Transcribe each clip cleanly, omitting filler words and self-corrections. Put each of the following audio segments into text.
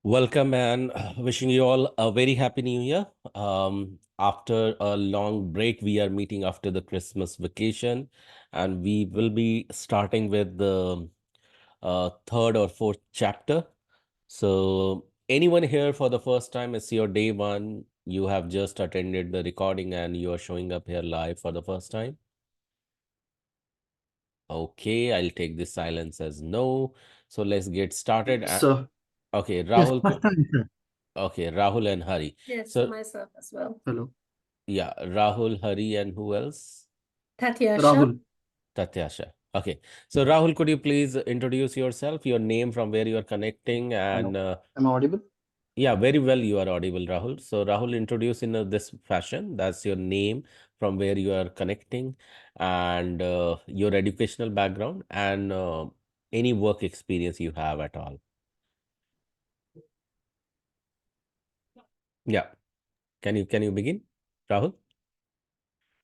Welcome and wishing you all a very happy new year. After a long break, we are meeting after the Christmas vacation, and we will be starting with the third or fourth chapter. So, anyone here for the first time, it's your day one, you have just attended the recording and you are showing up here live for the first time? Okay, I'll take this silence as no. So, let's get started. So, Okay, Yes, Rahul. first time, sir. Okay, Rahul and Hari. Yes, So, myself as well. hello, yeah, Rahul, Hari, and who else? Tatyasha. Rahul. Tatyasha. Okay. So, Rahul, could you please introduce yourself, your name, from where you are connecting, Hello. and Am I audible? yeah, very well, you are audible, Rahul. So, Rahul, introduce in this fashion. That's your name, from where you are connecting, and your educational background, and any work experience you have at all. Yeah. Can you begin, Rahul?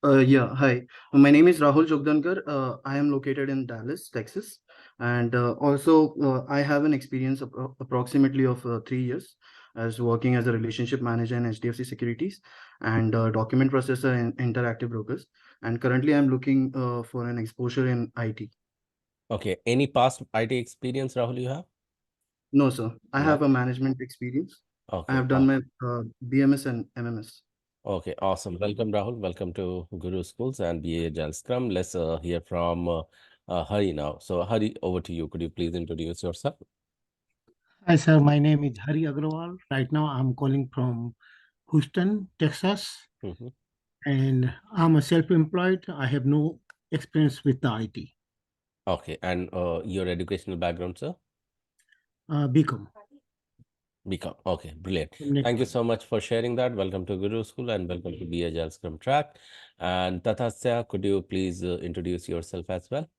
Yeah, hi. My name is Rahul Jogdankar. I am located in Dallas, Texas. And also, I have an experience approximately of 3 years as working as a relationship manager in HDFC Securities and document processor in Interactive Brokers. And currently, I'm looking for an exposure in IT. Okay. Any past IT experience, Rahul, you have? No, sir. I have No. a management experience. I Okay. have done my BMS and MMS. Okay, awesome. Welcome, Rahul. Welcome to Guru Schools and BA Agile Scrum. Let's hear from Hari now. So, Hari, over to you. Could you please introduce yourself? Hi, sir. My name is Hari Agrawal. Right now, I'm calling from Houston, Texas, Mhm. and I'm a self-employed. I have no experience with the IT. Okay, and your educational background, sir? BCom. BCom. Okay, brilliant. From next Thank you month. so much for sharing that. Welcome to Guru School and welcome to BA Agile Scrum track. And Tatasya, could you please introduce yourself as well?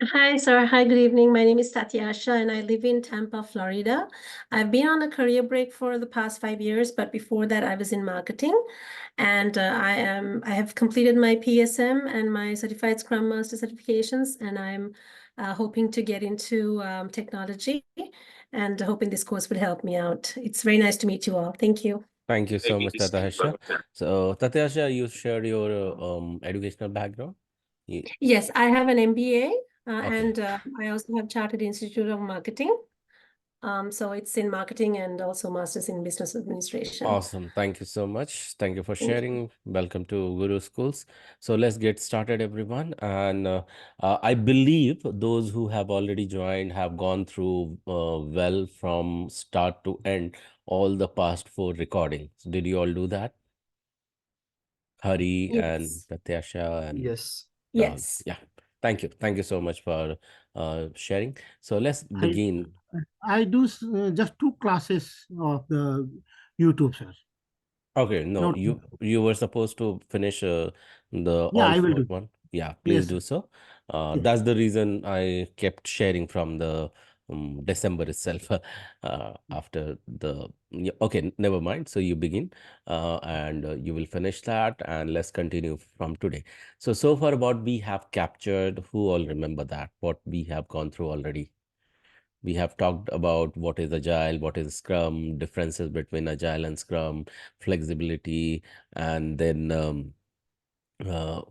Hi, sir. Hi, good evening. My name is Tatyasha and I live in Tampa, Florida. I've been on a career break for the past 5 years, but before that I was in marketing. And I have completed my PSM and my Certified Scrum Master certifications, and I'm hoping to get into technology and hoping this course would help me out. It's very nice to meet you all. Thank you. Thank you so much, Tatasha. So, Tatasha, you shared your educational background. Yes, I have an MBA Okay. and I also have Chartered Institute of Marketing. So it's in marketing and also Masters in Business Administration. Awesome. Thank you so much. Thank you for Thank you. sharing. Welcome to Guru Schools. So let's get started, everyone. And I believe those who have already joined have gone through well from start to end all the past four recordings. Did you all do that? Hari and Yes. Tatyasha and Yes. Rahul. Yes. Yeah. Thank you. Thank you so much for sharing. So let's begin. I do just 2 classes of the YouTube, sir. Okay, no, Not. you were supposed to finish the Yeah, all I will four do. one. Yeah, please Yes, do sir. so. Yes. That's the reason I kept sharing from the December itself. After the yeah, okay, never mind. So you begin, and you will finish that, and let's continue from today. So far about we have captured. Who all remember that? What we have gone through already? We have talked about what is agile, what is scrum, differences between agile and scrum, flexibility, and then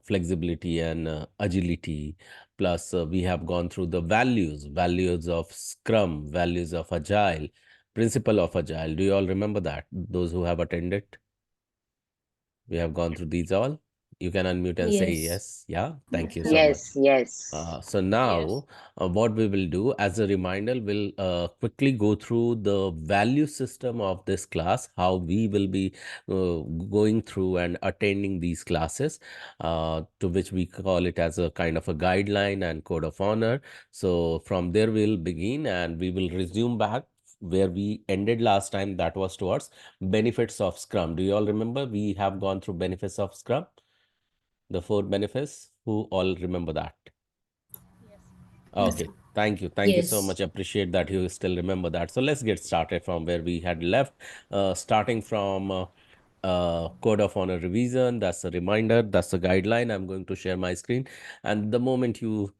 flexibility and agility. Plus, we have gone through the values of scrum, values of agile, principle of agile. Do you all remember that? Those who have attended, we have gone through these all. You can unmute and say Yes. yes. Yeah, thank you Yes. so much. Yes. So Yes. now, what we will do as a reminder, we'll quickly go through the value system of this class, how we will be going through and attending these classes, to which we call it as a kind of a guideline and code of honor. So from there, we'll begin and we will resume back where we ended last time. That was towards benefits of Scrum. Do you all remember? We have gone through benefits of Scrum, the 4 benefits. Who all remember that? Yes. Okay, thank you. Thank you so Yes. much. Appreciate that you still remember that. So let's get started from where we had left, starting from Code of Honor revision. That's a reminder, that's a guideline. I'm going to share my screen. And the moment you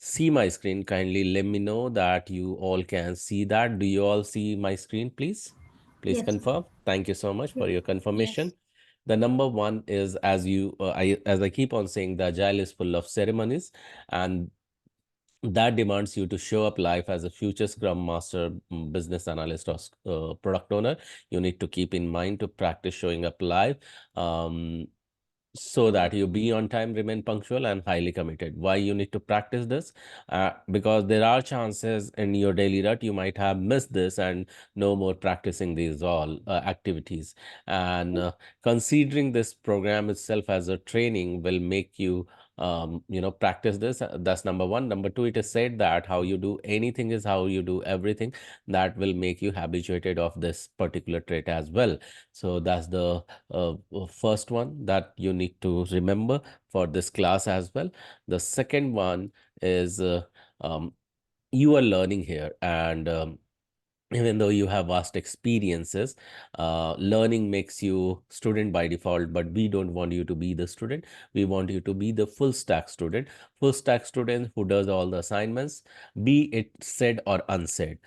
see my screen, kindly let me know that you all can see that. Do you all see my screen, please? Please Yes. confirm. Thank you so much for your confirmation. Yes. The number one is, as I keep on saying, the Agile is full of ceremonies, and that demands you to show up live as a future Scrum Master, business analyst, or product owner. You need to keep in mind to practice showing up live. So that you be on time, remain punctual, and highly committed. Why you need to practice this? Because there are chances in your daily rut you might have missed this, and no more practicing these all activities. And considering this program itself as a training will make you practice this. That's number one. Number two, it is said that how you do anything is how you do everything. That will make you habituated of this particular trait as well. So that's the first one that you need to remember for this class as well. The second one is um, you are learning here, and even though you have vast experiences, learning makes you student by default, but we don't want you to be the student. We want you to be the full stack student. Full stack student who does all the assignments, be it said or unsaid.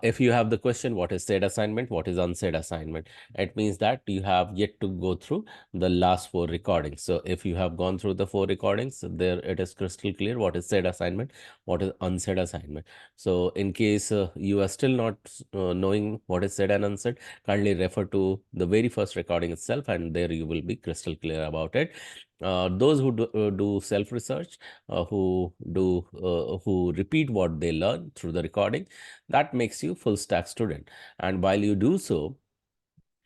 If you have the question, what is said assignment, what is unsaid assignment, it means that you have yet to go through the last 4 recordings. So if you have gone through the 4 recordings, there it is crystal clear what is said assignment, what is unsaid assignment. So in case you are still not knowing what is said and unsaid, kindly refer to the very first recording itself, and there you will be crystal clear about it. Those who do self-research, who repeat what they learn through the recording, that makes you full stack student. And while you do so,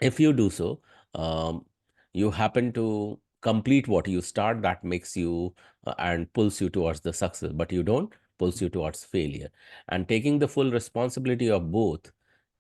if you do so, um, you happen to complete what you start, that makes you and pulls you towards the success, but you don't, pulls you towards failure. And taking the full responsibility of both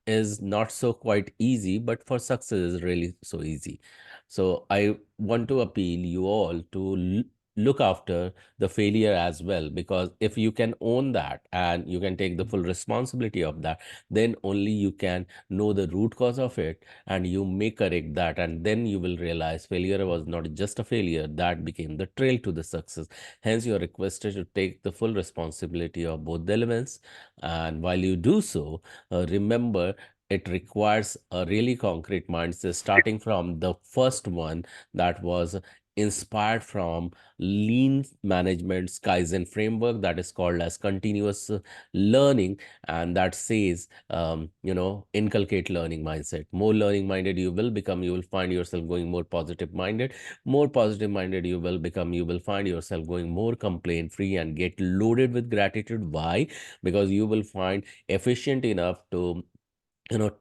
is not so quite easy, but for success is really so easy. So I want to appeal you all to look after the failure as well, because if you can own that and you can take the full responsibility of that, then only you can know the root cause of it, and you may correct that, and then you will realize failure was not just a failure, that became the trail to the success. Hence you are requested to take the full responsibility of both the elements. And while you do so, remember, it requires a really concrete mindset, starting from the first one that was inspired from lean management Kaizen framework, that is called as continuous learning, and that says inculcate learning mindset. More learning minded you will become, you will find yourself going more positive minded. More positive minded you will become, you will find yourself going more complaint free and get loaded with gratitude. Why? Because you will find efficient enough to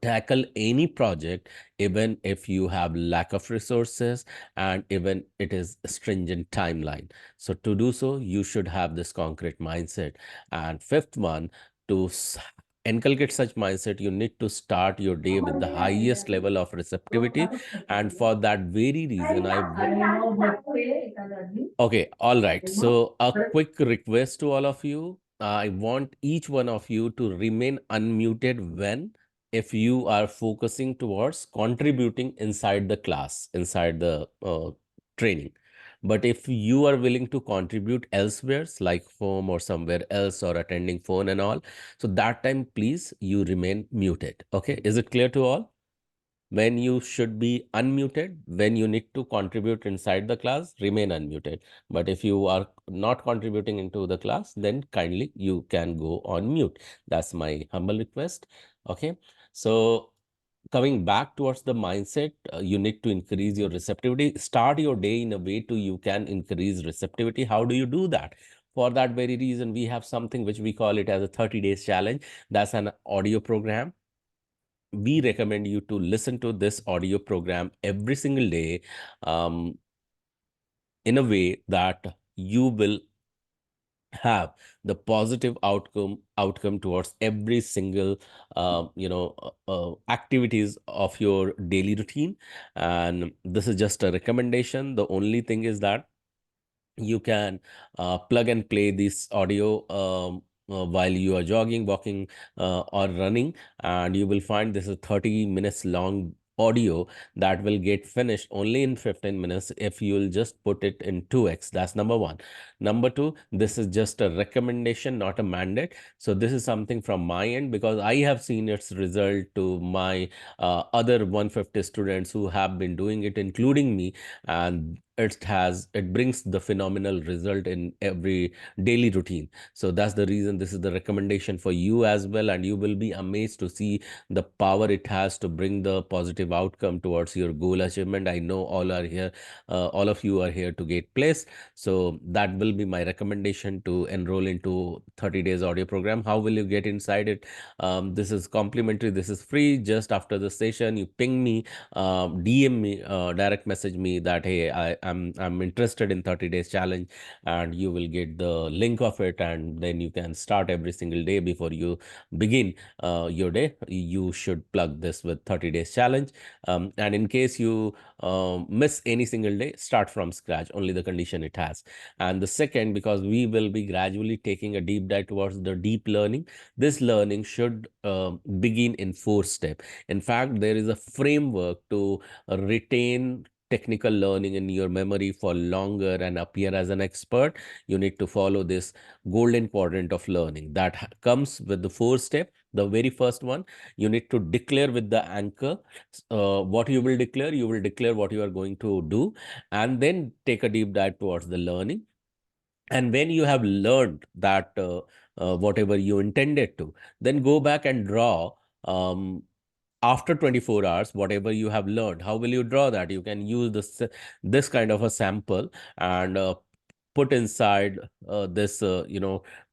tackle any project, even if you have lack of resources and even it is a stringent timeline. So to do so, you should have this concrete mindset. And fifth one, to inculcate such mindset, you need to start your day with the highest level of receptivity. And for that very reason, okay, all right. So a quick request to all of you. I want each one of you to remain unmuted if you are focusing towards contributing inside the class, inside the training. But if you are willing to contribute elsewhere, like home or somewhere else, or attending phone and all, so that time, please, you remain muted. Okay, is it clear to all? When you should be unmuted, when you need to contribute inside the class, remain unmuted. But if you are not contributing into the class, then kindly you can go on mute. That's my humble request. Okay. So coming back towards the mindset, you need to increase your receptivity. Start your day in a way to you can increase receptivity. How do you do that? For that very reason, we have something which we call it as a 30 days challenge. That's an audio program. We recommend you to listen to this audio program every single day, in a way that you will have the positive outcome towards every single activities of your daily routine. And this is just a recommendation. The only thing is that you can plug and play this audio while you are jogging, walking, or running, and you will find this is 30 minutes long audio that will get finished only in 15 minutes if you'll just put it in 2x. That's number one. Number two, this is just a recommendation, not a mandate. So this is something from my end because I have seen its result to my other 150 students who have been doing it, including me, and it brings the phenomenal result in every daily routine. So that's the reason this is the recommendation for you as well, and you will be amazed to see the power it has to bring the positive outcome towards your goal achievement. I know all of you are here to get placed, so that will be my recommendation to enroll into 30 days audio program. How will you get inside it? This is complimentary, this is free. Just after the session, you ping me, DM me, direct message me that hey, I'm interested in 30 days challenge, and you will get the link of it, and then you can start every single day. Before you begin your day, you should plug this with 30 days challenge. And in case you miss any single day, start from scratch, only the condition it has. And the second, because we will be gradually taking a deep dive towards the deep learning, this learning should begin in 4 steps. In fact, there is a framework to retain technical learning in your memory for longer and appear as an expert. You need to follow this golden quadrant of learning that comes with the 4 step. The very first one, you need to declare with the anchor what you will declare. You will declare what you are going to do, and then take a deep dive towards the learning. And when you have learned that whatever you intended to, then go back and draw after 24 hours whatever you have learned. How will you draw that? You can use this kind of a sample and put inside this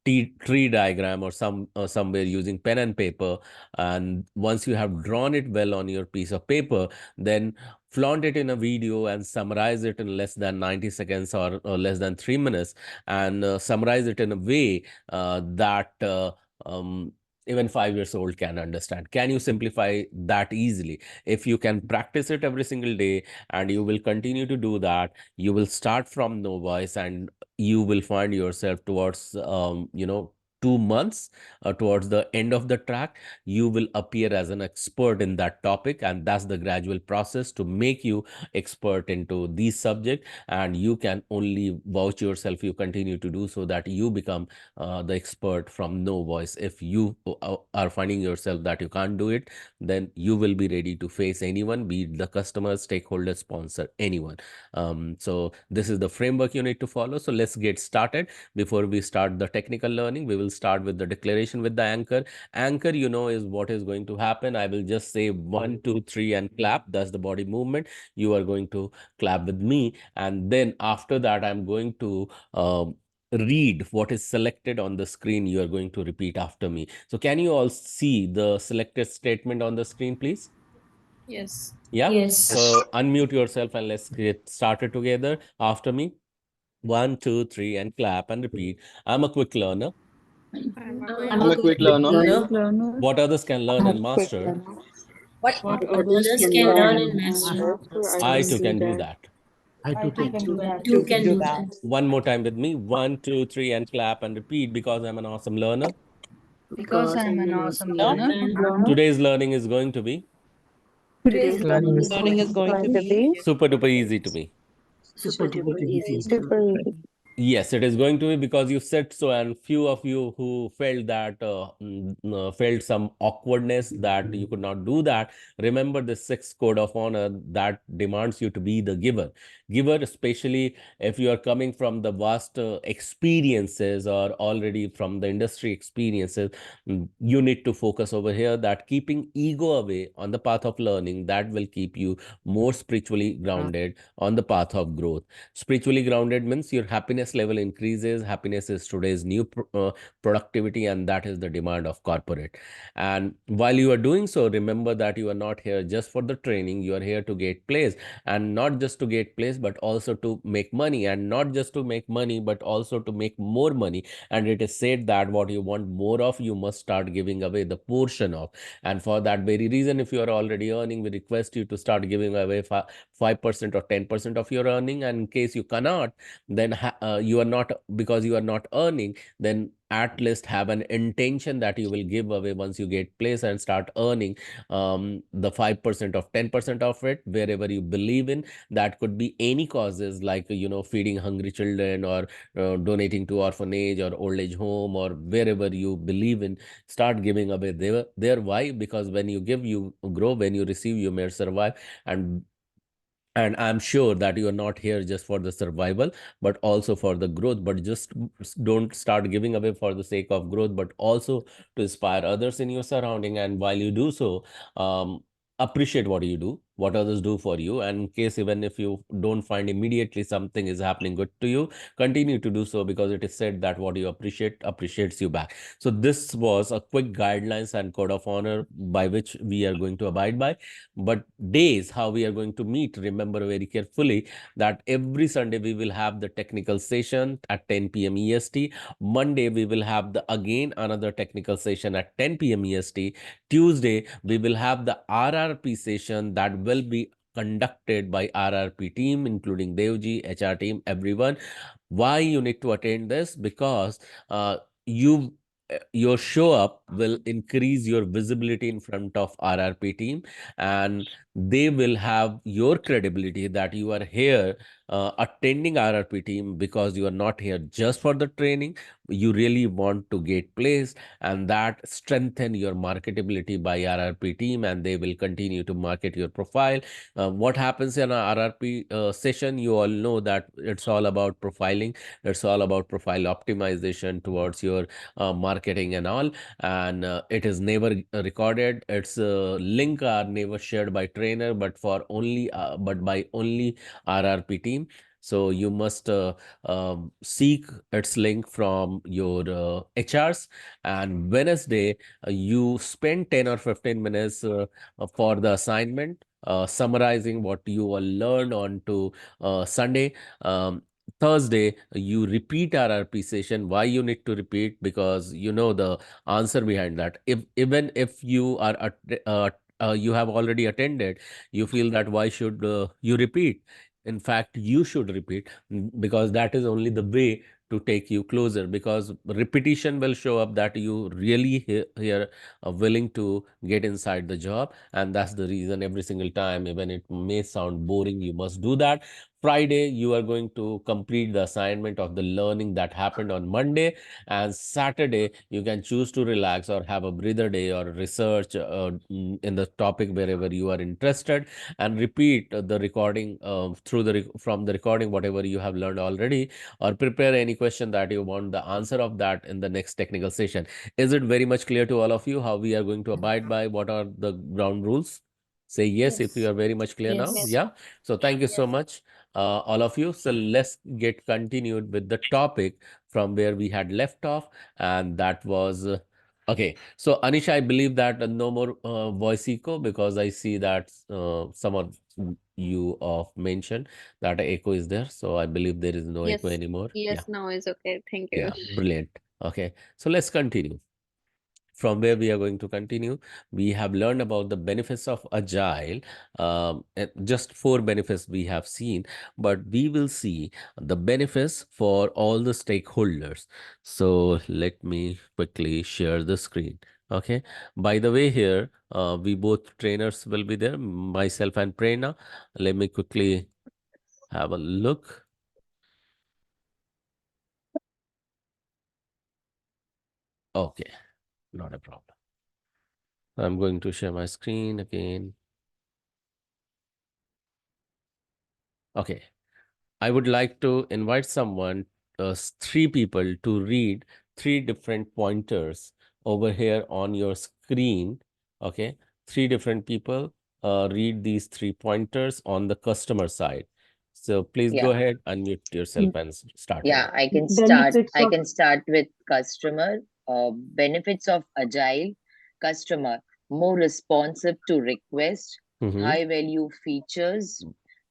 tree diagram or somewhere using pen and paper. And once you have drawn it well on your piece of paper, then flaunt it in a video and summarize it in less than 90 seconds or less than 3 minutes, and summarize it in a way that even 5 years old can understand. Can you simplify that easily? If you can practice it every single day and you will continue to do that, you will start from no voice, and you will find yourself towards 2 months, towards the end of the track, you will appear as an expert in that topic. And that's the gradual process to make you expert into these subject. And you can only vouch yourself, you continue to do, so that you become the expert from no voice. If you are finding yourself that you can't do it, then you will be ready to face anyone, be it the customer, stakeholder, sponsor, anyone. So this is the framework you need to follow. So let's get started. Before we start the technical learning, we will start with the declaration with the anchor. Anchor, is what is going to happen. I will just say 1, 2, 3 and clap. That's the body movement. You are going to clap with me, and then after that I'm going to read what is selected on the screen. You are going to repeat after me. So can you all see the selected statement on the screen, please? Yes. Yeah. Yes. So unmute yourself and let's get started together after me. 1, 2, 3 and clap and repeat. I'm a quick learner. I'm a quick learner. What others can learn and master, What What others can learn and master, I too can do that. I too can do that. you can do that. One more time with me. 1, 2, 3 and clap and repeat. Because I'm an awesome learner. Because I'm an awesome learner. Today's learning is going to be Today's Learning is going to be super duper easy to me. Super duper easy. super easy. Yes, it is going to be, because you said so, and few of you who felt that felt some awkwardness that you could not do that. Remember the 6th code of honor that demands you to be the giver. Giver, especially if you are coming from the vast experiences or already from the industry experiences, you need to focus over here that keeping ego away on the path of learning, that will keep you more spiritually grounded on the path of growth. Spiritually grounded means your happiness level increases. Happiness is today's new productivity, and that is the demand of corporate. And while you are doing so, remember that you are not here just for the training. You are here to get placed, and not just to get placed, but also to make money, and not just to make money, but also to make more money. And it is said that what you want more of, you must start giving away the portion of. And for that very reason, if you are already earning, we request you to start giving away 5% or 10% of your earning. And in case you cannot, then you are not, because you are not earning, then at least have an intention that you will give away once you get place and start earning the 5% of 10% of it wherever you believe in. That could be any causes, like feeding hungry children, or donating to orphanage or old age home, or wherever you believe in. Start giving away there. Why? Because when you give, you grow. When you receive, you may survive. And I'm sure that you are not here just for the survival, but also for the growth. But just don't start giving away for the sake of growth, but also to inspire others in your surrounding. And while you do so, appreciate what you do, what others do for you. And in case, even if you don't find immediately something is happening good to you, continue to do so, because it is said that what you appreciate appreciates you back. So this was a quick guidelines and code of honor by which we are going to abide by. But days how we are going to meet, remember very carefully that every Sunday we will have the technical session at 10 p.m. EST. Monday we will have the again another technical session at 10 p.m. EST. Tuesday we will have the RRP session that will be conducted by RRP team, including Devji, HR team, everyone. Why you need to attend this? Because you your show up will increase your visibility in front of RRP team, and they will have your credibility that you are here attending RRP team, because you are not here just for the training. You really want to get placed, and that strengthen your marketability by RRP team, and they will continue to market your profile. What happens in a RRP session, you all know that it's all about profiling. It's all about profile optimization towards your marketing and all. And it is never recorded. Its link are never shared by trainer, but for only but by only RRP team. So you must seek its link from your HRs. And Wednesday, you spend 10 or 15 minutes for the assignment, summarizing what you all learned on to Sunday. Thursday, you repeat RRP session. Why you need to repeat? Because you know the answer behind that. If even if you are you have already attended, you feel that why should you repeat? In fact, you should repeat, because that is only the way to take you closer, because repetition will show up that you really here are willing to get inside the job. And that's the reason every single time, even it may sound boring, you must do that. Friday, you are going to complete the assignment of the learning that happened on Monday. And Saturday, you can choose to relax or have a breather day or research in the topic wherever you are interested, and repeat the recording through from the recording, whatever you have learned already, or prepare any question that you want the answer of that in the next technical session. Is it very much clear to all of you how we are going to abide by what are the ground rules? Say yes if you are very much clear now. Yes. Yeah. So thank you so much, all of you. So let's get continued with the topic from where we had left off, and that was okay. So Anisha, I believe that no more voice echo, because I see that some of you of mentioned that echo is there. So I believe there is no echo Yes, anymore. Yeah. yes, now is okay. Thank you. Yeah. Brilliant. Okay. So let's continue. From where we are going to continue, we have learned about the benefits of Agile. Just 4 benefits we have seen, but we will see the benefits for all the stakeholders. So let me quickly share the screen. Okay. By the way, here, we both trainers will be there, myself and Prerna. Let me quickly have a look. Okay. Not a problem. I'm going to share my screen again. Okay. I would like to invite someone, 3 people, to read 3 different pointers over here on your screen. Okay. 3 different people read these 3 pointers on the customer side. So please go ahead, unmute yourself and start with Yeah, it. I can start. Benefits I of can start with customer. Benefits of agile customer: more responsive to request, Mhm. high value features,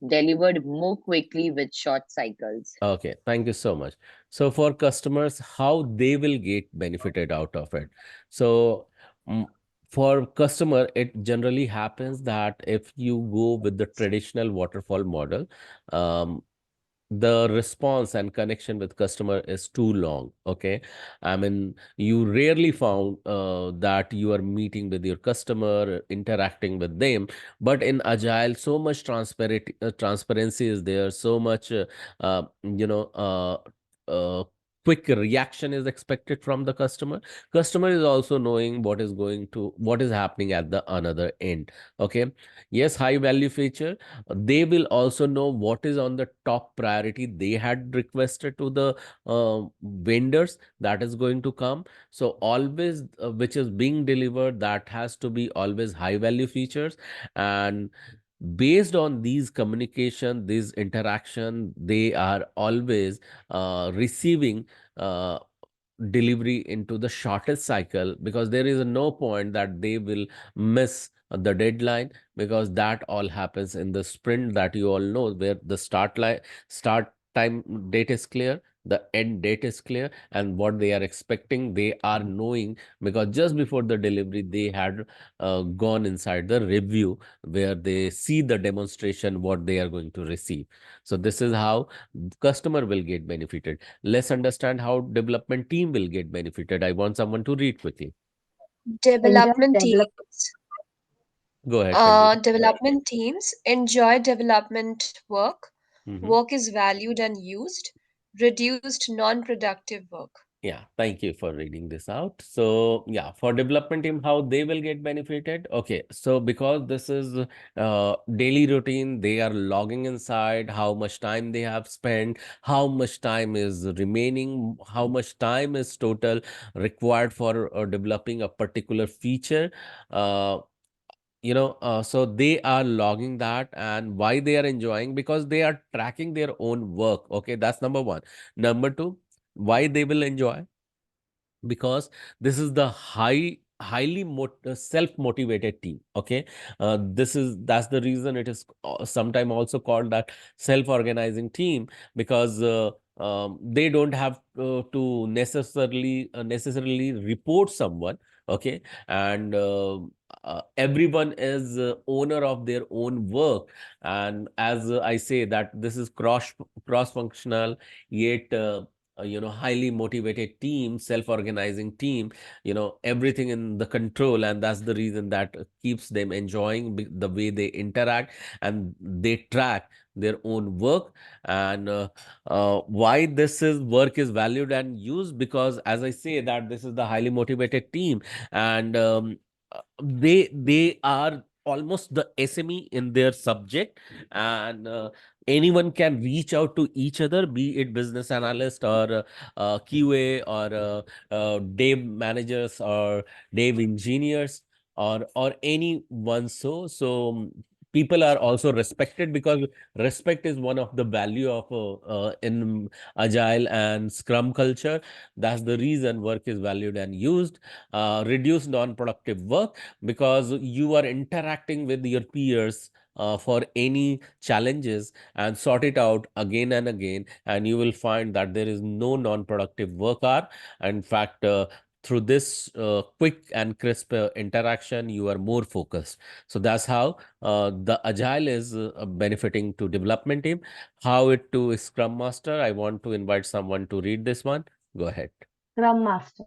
delivered more quickly with short cycles. Okay, thank you so much. So for customers, how they will get benefited out of it. So for customer, it generally happens that if you go with the traditional waterfall model, um, the response and connection with customer is too long. Okay, I mean, you rarely found that you are meeting with your customer, interacting with them. But in agile, so much transparency is there, so much uh, you know uh, quick reaction is expected from the customer. Customer is also knowing what is happening at the another end. Okay, yes, high value feature, they will also know what is on the top priority they had requested to the vendors that is going to come. So always which is being delivered, that has to be always high value features. And based on these communication, these interaction, they are always receiving uh, delivery into the shortest cycle, because there is no point that they will miss the deadline, because that all happens in the sprint that you all know, where the start time date is clear, the end date is clear, and what they are expecting they are knowing, because just before the delivery they had gone inside the review where they see the demonstration what they are going to receive. So this is how customer will get benefited. Let's understand how development team will get benefited. I want someone to read quickly. Development teams. Go ahead, continue. Development teams enjoy development work. Mhm. Work is valued and used. Reduced non-productive work. Yeah, thank you for reading this out. So, yeah, for development team, how they will get benefited. Okay, so because this is daily routine, they are logging inside how much time they have spent, how much time is remaining, how much time is total required for developing a particular feature. Uh, so they are logging that, and why they are enjoying, because they are tracking their own work. Okay, that's number one. Number two, why they will enjoy, because this is the self motivated team. Okay, that's the reason it is sometimes also called that self organizing team, because they don't have to necessarily report someone. Okay, and everyone is owner of their own work. And as I say that this is cross functional, yet highly motivated team, self-organizing team, everything in the control, and that's the reason that keeps them enjoying the way they interact, and they track their own work. And why this is work is valued and used, because as I say that this is the highly motivated team, and they are almost the SME in their subject, and anyone can reach out to each other, be it business analyst or QA or dev managers or dev engineers or anyone. So people are also respected, because respect is one of the value of in agile and scrum culture. That's the reason work is valued and used. Reduce non-productive work, because you are interacting with your peers for any challenges and sort it out again and again, and you will find that there is no non-productive work hour. In fact, through this quick and crisp interaction, you are more focused. So that's how the agile is benefiting to development team. How it to scrum master, I want to invite someone to read this one. Go ahead. Scrum Master,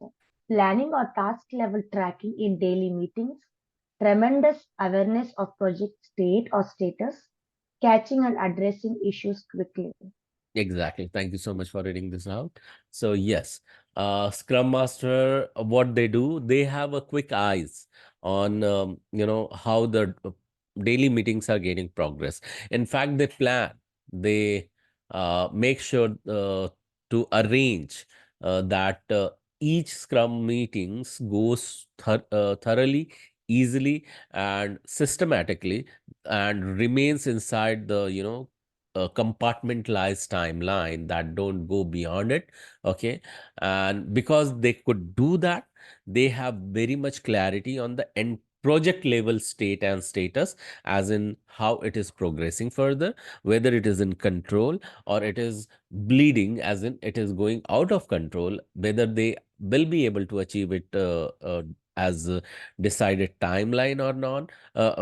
planning or task level tracking in daily meetings, tremendous awareness of project state or status, catching and addressing issues quickly. Exactly. Thank you so much for reading this out. So yes, Scrum Master, what they do, they have a quick eyes on how the daily meetings are gaining progress. In fact, they plan, they make sure to arrange that each Scrum meetings goes thoroughly, easily, and systematically, and remains inside the a compartmentalized timeline that don't go beyond it. Okay, and because they could do that, they have very much clarity on the end project level state and status, as in how it is progressing further, whether it is in control or it is bleeding, as in it is going out of control, whether they will be able to achieve it as a decided timeline or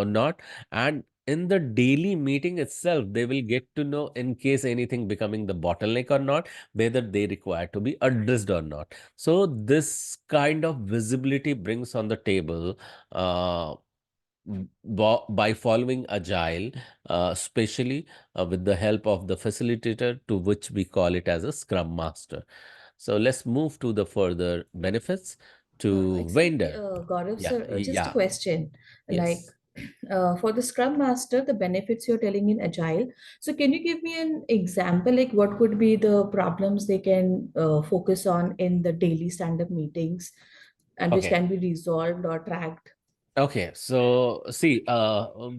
not. And in the daily meeting itself, they will get to know in case anything becoming the bottleneck or not, whether they require to be addressed or not. So this kind of visibility brings on the table uh, by following agile, especially with the help of the facilitator, to which we call it as a scrum master. So let's move to the further benefits to vendor. Gaurav Yeah, sir, just a yeah, question. Like yes. for the Scrum Master, the benefits you're telling in Agile. So can you give me an example, like what could be the problems they can focus on in the daily stand-up meetings, and which Okay. can be resolved or tracked? Okay, so see,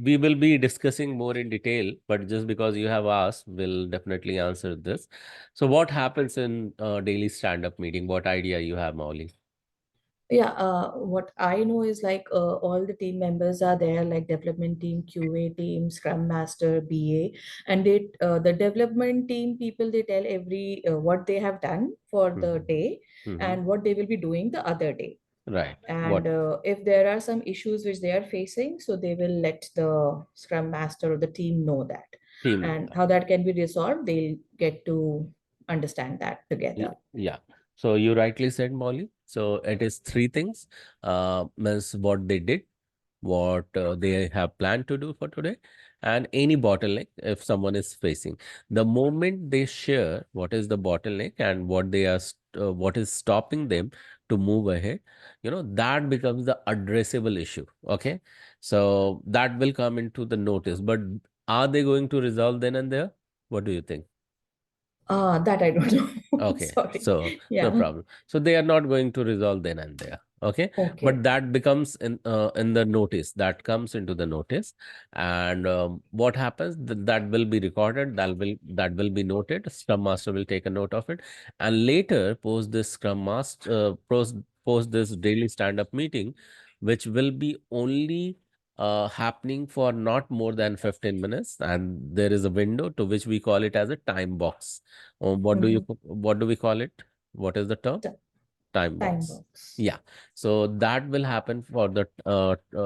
we will be discussing more in detail, but just because you have asked, we'll definitely answer this. So, what happens in daily stand-up meeting? What idea you have, Molly? Yeah, what I know is like all the team members are there, like development team, QA team, Scrum Master, BA, and the development team people, they tell every what they have done for the Mm-hmm. day Mm-hmm. and what they will be doing the other day. Right. And What if there are some issues which they are facing, so they will let the Scrum Master or the team know that, team know and that? how that can be resolved, they'll get to understand that together. Yeah. So you rightly said, Molly. So it is three things. Means what they did, what they have planned to do for today, and any bottleneck if someone is facing. The moment they share what is the bottleneck and what they are what is stopping them to move ahead, that becomes the addressable issue. Okay, so that will come into the notice. But are they going to resolve then and there? What do you think? That I don't know. Okay, Sorry. so no Yeah. problem. So they are not going to resolve then and there. Okay, but Okay. that becomes in the notice, that comes into the notice, and what happens, that will be recorded, that will be noted. Scrum Master will take a note of it, and later post this Scrum Master post this daily stand-up meeting, which will be only happening for not more than 15 minutes, and there is a window to which we call it as a time box. Mhm. What do we call it? What is the term? Ti- Time Time box. box. Yeah. So that will happen for the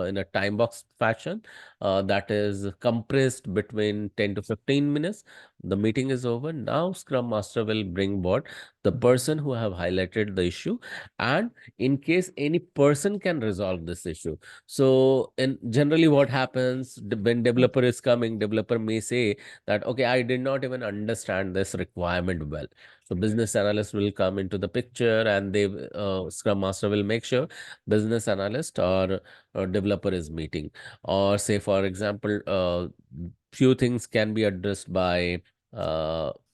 in a time box fashion, that is compressed between 10 to 15 minutes. The meeting is over. Now Scrum Master will bring board the person who have highlighted the issue, and in case any person can resolve this issue. So in generally what happens, when developer is coming, developer may say that, okay, I did not even understand this requirement well. So business analyst will come into the picture, and Scrum Master will make sure business analyst or developer is meeting. Or say, for example, few things can be addressed by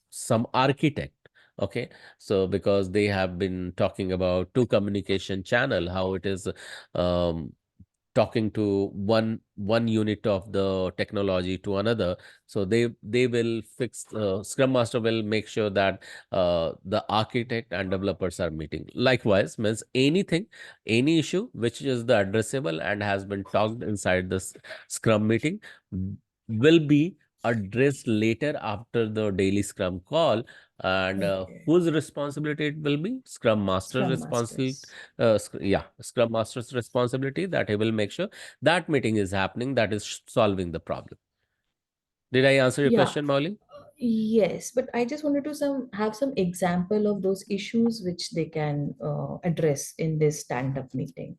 some architect. Okay, so because they have been talking about two communication channel, how it is um, talking to one unit of the technology to another. So they will fix, Scrum Master will make sure that the architect and developers are meeting. Likewise, means any issue which is the addressable and has been talked inside this Scrum meeting will be addressed later after the daily Scrum call. And Okay. whose responsibility it will be? Scrum Master's Scrum responsibility. Masters. Yeah, Scrum Master's responsibility, that he will make sure that meeting is happening, that is solving the problem. Did I answer your Yeah. question, Molly? Yes, but I just wanted to have some example of those issues which they can address in this stand-up meeting.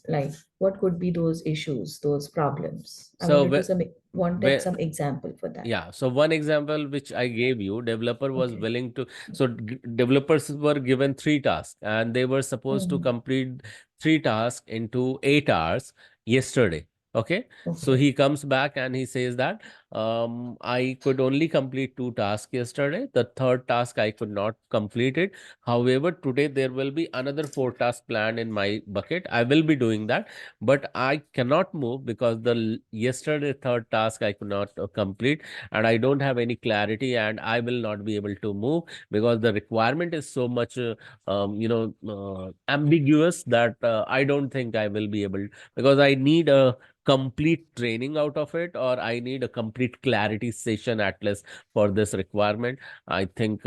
Like what could be those issues, those problems? I So wanted to wanted where some example for that. Yeah, so one example which I gave you, developer was Okay. willing to, so developers were given three tasks, and they were supposed to Mhm. complete three tasks into 8 hours yesterday. Okay, so Okay. he comes back and he says that I could only complete two tasks yesterday. The third task I could not complete it. However, today there will be another four tasks planned in my bucket. I will be doing that, but I cannot move because the yesterday third task I could not complete, and I don't have any clarity, and I will not be able to move because the requirement is so much ambiguous that I don't think I will be able, because I need a complete training out of it, or I need a complete clarity session at least for this requirement. I think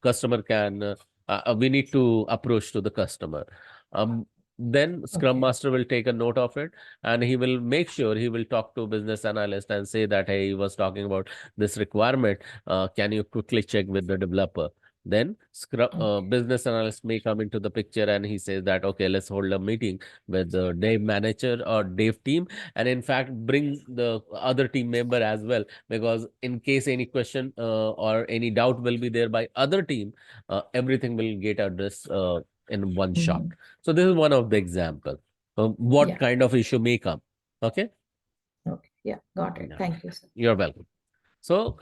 customer can we need to approach to the customer. Then Scrum Okay. Master will take a note of it, and he will make sure he will talk to business analyst and say that, hey, he was talking about this requirement. Can you quickly check with the developer? Then business analyst may come into the picture, and he says that, okay, let's hold a meeting with the dev manager or dev team, and in fact bring the other team member as well, because in case any question or any doubt will be there by other team, everything will get addressed in one shot. So this is one of the example. What Yeah. kind of issue may come? Okay. Okay. Yeah. Got it. Yeah. Thank you, sir. You're welcome. So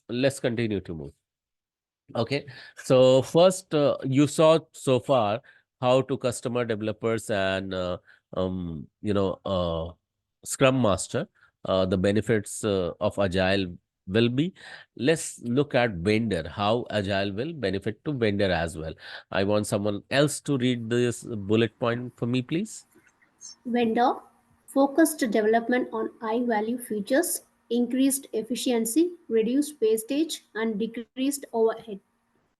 let's continue to move. Okay. So first, you saw so far how to customer developers and Scrum Master, the benefits of Agile will be. Let's look at vendor, how Agile will benefit to vendor as well. I want someone else to read this bullet point for me, please. Vendor focused development on high value features, increased efficiency, reduced wastage, and decreased overhead.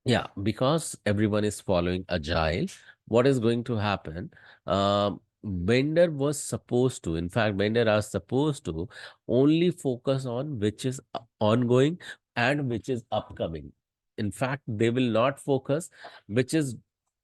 Yeah, because everyone is following Agile, what is going to happen? Vendor was supposed to, in fact, vendor are supposed to only focus on which is ongoing and which is upcoming. In fact, they will not focus which is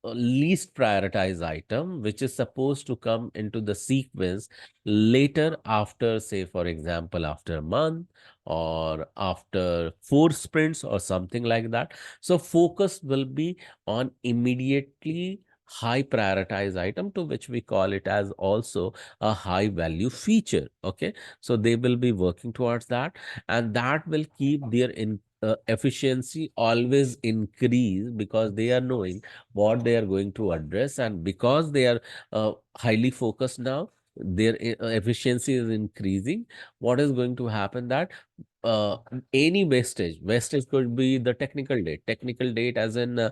least prioritized item, which is supposed to come into the sequence later after, say, for example, after a month or after 4 sprints or something like that. So focus will be on immediately high prioritized item, to which we call it as also a high value feature. Okay. So they will be working towards that, and that will keep their efficiency always increase, because they are knowing what they are going to address, and because they are highly focused now, their efficiency is increasing. What is going to happen that uh, any wastage could be the technical date as in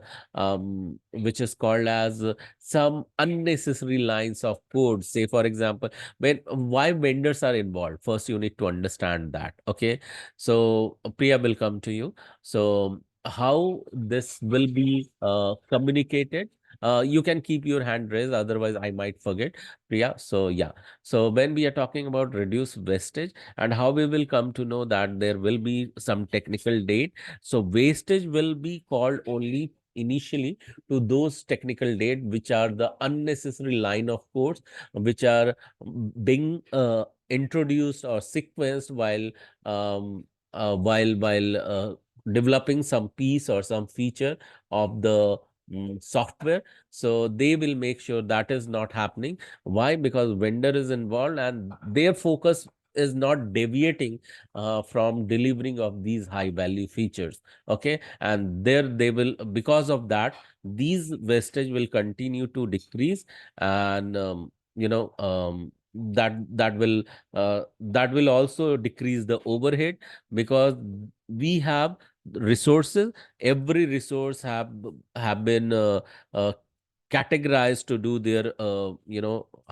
which is called as some unnecessary lines of code. Say for example, why vendors are involved, first you need to understand that. Okay, so Priya will come to you. So how this will be communicated, you can keep your hand raised, otherwise I might forget, Priya. So yeah, so when we are talking about reduce wastage and how we will come to know that there will be some technical date. So wastage will be called only initially to those technical date which are the unnecessary line of codes which are being introduced or sequenced while developing some piece or some feature of the software. So they will make sure that is not happening. Why? Because vendor is involved and their focus is not deviating from delivering of these high value features. Okay, and there they will, because of that, these wastage will continue to decrease, and that will also decrease the overhead, because we have resources. Every resource have been categorized to do their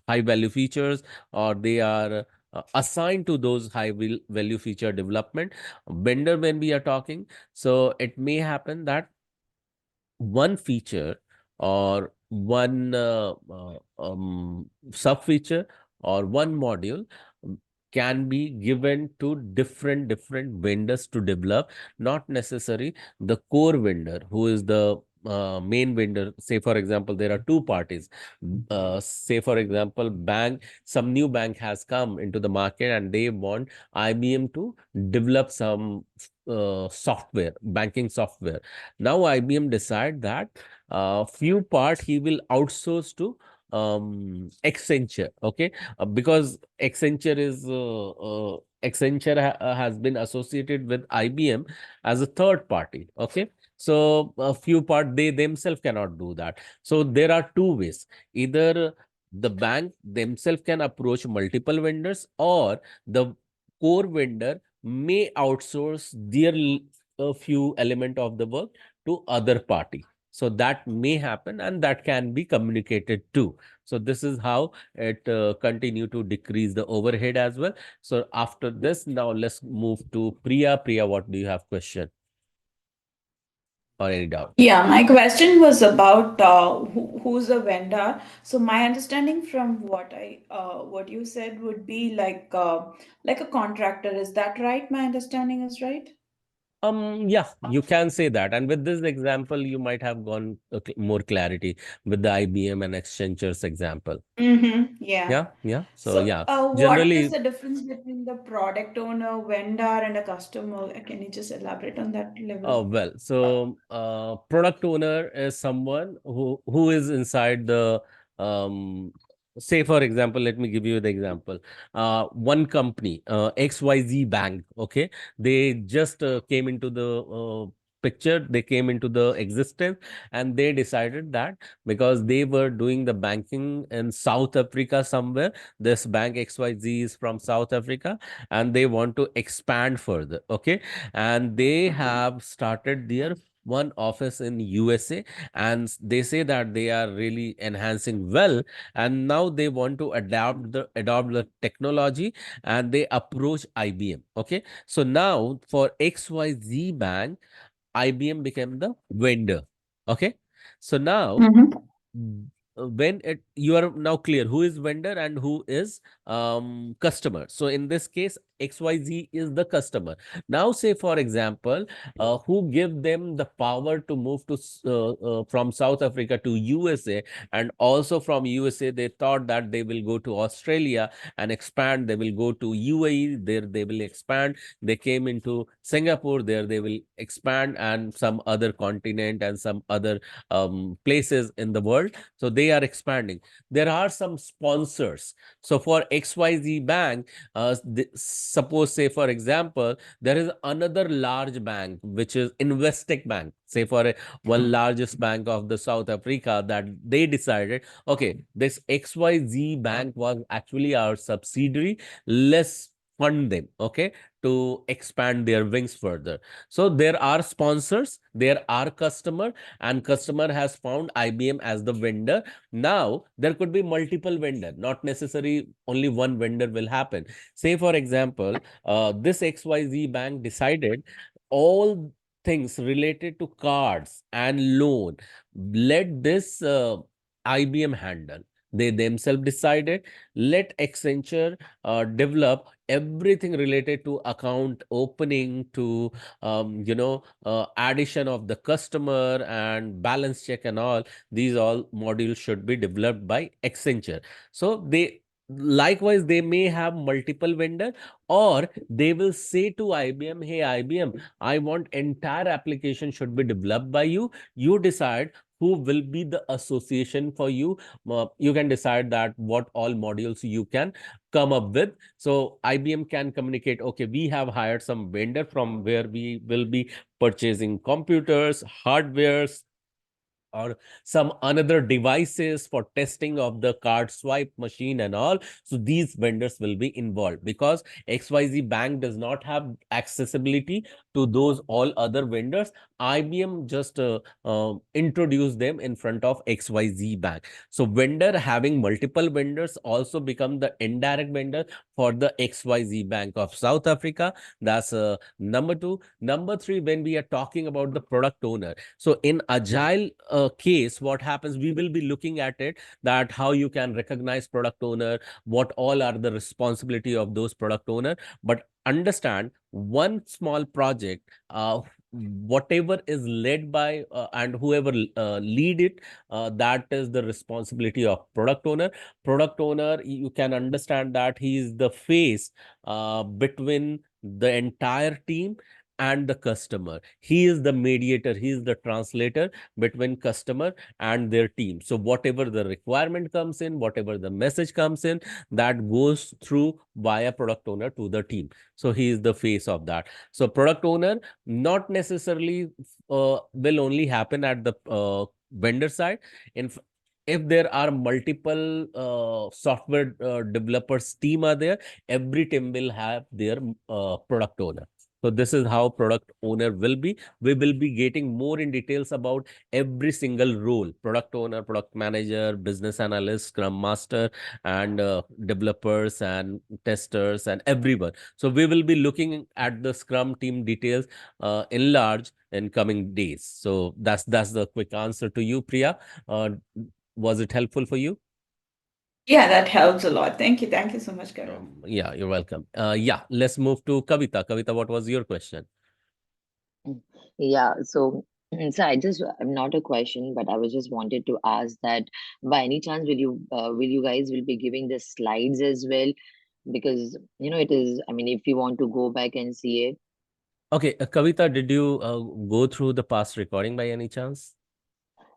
high value features, or they are assigned to those high value feature development. Vendor, when we are talking, so it may happen that one feature or one sub feature or one module can be given to different vendors to develop, not necessary the core vendor who is the main vendor. Say for example, there are two parties. Say for example, some new bank has come into the market and they want IBM to develop some software, banking software. Now IBM decide that few part he will outsource to Accenture. Okay, because Accenture has been associated with IBM as a third party. Okay, so a few part they themselves cannot do that. So there are two ways: either the bank themselves can approach multiple vendors, or the core vendor may outsource their a few element of the work to other party. So that may happen, and that can be communicated too. So this is how it continue to decrease the overhead as well. So after this, now let's move to Priya. Priya, what do you have question? or any doubt? Yeah, my question was about who's a vendor. So my understanding from what you said would be like a contractor. Is that right? My understanding is right? Yeah, you can say that. And with this example, you might have gone more clarity with the IBM and Accenture's example. Mm-hmm. Yeah. Yeah. So So, yeah, what is generally, the difference between the product owner, vendor, and a customer? Can you just elaborate on that level? well, so product owner is someone who is inside the say for example, let me give you the example. One company, XYZ Bank, okay, they just came into the picture, they came into the existence, and they decided that because they were doing the banking in South Africa somewhere, this bank XYZ is from South Africa, and they want to expand further, okay, and they have started their one office in USA, and they say that they are really enhancing well, and now they want to adopt the technology, and they approach IBM, okay. So now for XYZ Bank, IBM became the vendor, okay. So now when you are now clear who is vendor and who is customer. So in this case, XYZ is the customer. Now say for example, who give them the power to move to from South Africa to USA, and also from USA they thought that they will go to Australia and expand, they will go to UAE, there they will expand, they came into Singapore, there they will expand, and some other continent and some other places in the world. So they are expanding. There are some sponsors. So for XYZ Bank, suppose say for example, there is another large bank which is Investec Bank. Say for one largest bank of the South Africa, that they decided, okay, this XYZ Bank was actually our subsidiary. Let's fund them, okay, to expand their wings further. So there are sponsors, there are customer, and customer has found IBM as the vendor. Now there could be multiple vendor, not necessary only one vendor will happen. Say for example, this XYZ Bank decided all things related to cards and loan, let this IBM handle. They themselves decided, let Accenture develop everything related to account opening, to addition of the customer and balance check and all. These all modules should be developed by Accenture. So they likewise they may have multiple vendor, or they will say to IBM, hey IBM, I want entire application should be developed by you. You decide who will be the association for you. You can decide that what all modules you can come up with. So IBM can communicate, okay, we have hired some vendor from where we will be purchasing computers, hardwares, or some another devices for testing of the card swipe machine and all. So these vendors will be involved, because XYZ Bank does not have accessibility to those all other vendors. IBM just introduce them in front of XYZ Bank. So vendor having multiple vendors also become the indirect vendor for the XYZ Bank of South Africa. That's number two. Number three, when we are talking about the product owner, so in agile case, what happens, we will be looking at it, that how you can recognize product owner, what all are the responsibility of those product owner. But understand, one small project, whatever is led by and whoever lead it, that is the responsibility of product owner. Product owner, you can understand that he is the face between the entire team and the customer. He is the mediator, he is the translator between customer and their team. So whatever the requirement comes in, whatever the message comes in, that goes through via product owner to the team. So he is the face of that. So product owner not necessarily will only happen at the vendor side. If there are multiple software developers team are there, every team will have their product owner. So this is how product owner will be. We will be getting more in details about every single role: product owner, product manager, business analyst, scrum master, and developers and testers and everyone. So we will be looking at the Scrum team details in large in coming days. So that's the quick answer to you, Priya. Was it helpful for you? Yeah, that helps a lot. Thank you. Thank you so much, Gaurav. Yeah, you're welcome. Yeah, let's move to Kavita. Kavita, what was your question? Yeah, so so I'm not a question, but I was just wanted to ask that by any chance will you guys will be giving the slides as well? Because it is, I mean, if you want to go back and see it. Okay, Kavita, did you go through the past recording by any chance?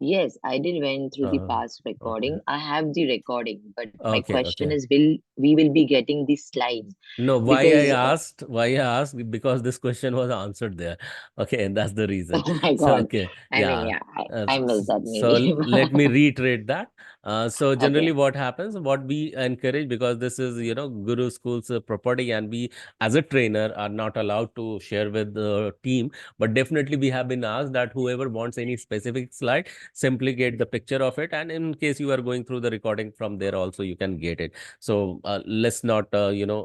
Yes, I did went through the past Okay. recording. I have the recording, but my Okay, question okay. is, we will be getting the slides? No, Because why I asked, because this question was answered there. Okay, and that's the reason. oh my So, God, okay, I mean, yeah. yeah, I missed that So maybe. let me reiterate that. So generally Okay. what happens, what we encourage, because this is, Guru School's property, and we as a trainer are not allowed to share with the team, but definitely we have been asked that whoever wants any specific slide, simply get the picture of it. And in case you are going through the recording from there also, you can get it. So let's not,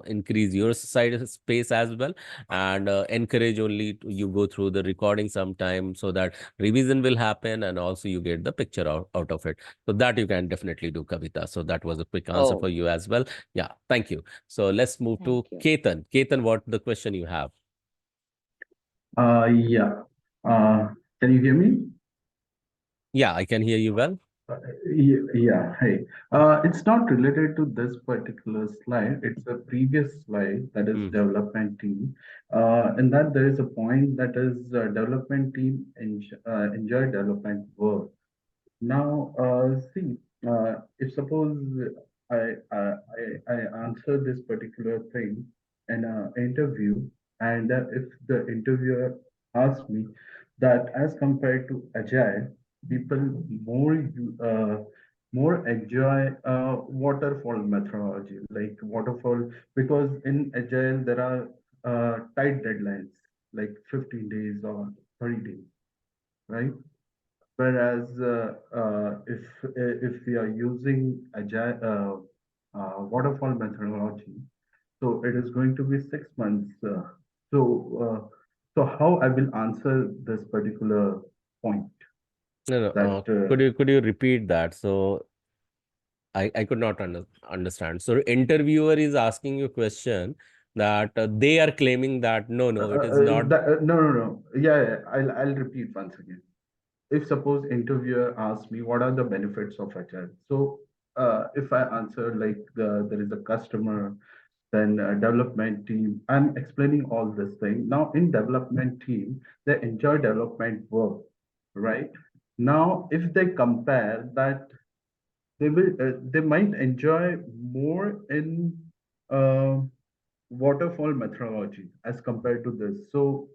increase your side space as well, and encourage only you go through the recording sometime, so that revision will happen and also you get the picture out of it. So that you can definitely do, Kavita. So that was a quick answer Oh, for you as well. Yeah, thank you. So let's move thank to you. Ketan. Ketan, what the question you have? Yeah. Can you hear me? Yeah, I can hear you well. Yeah. Hey. It's not related to this particular slide. It's a previous slide that is Hmm. development team. In that there is a point that is development team enjoy development work. Now, see, if suppose I answer this particular thing in an interview, and if the interviewer asks me that as compared to Agile, people more enjoy waterfall methodology, like waterfall, because in Agile there are tight deadlines, like 15 days or 30 days, right? Whereas if we are using agile waterfall methodology, so it is going to be 6 months. So uh, so how I will answer this particular point No, no. that Could you repeat that? So I could not understand. So interviewer is asking you a question that they are claiming that no, it is not. no, yeah, I'll repeat once again. If suppose interviewer asks me what are the benefits of agile, so if I answer like there is a customer, then development team, I'm explaining all this thing. Now in development team, they enjoy development work, right? Now if they compare that, they might enjoy more in uh, waterfall methodology as compared to this. So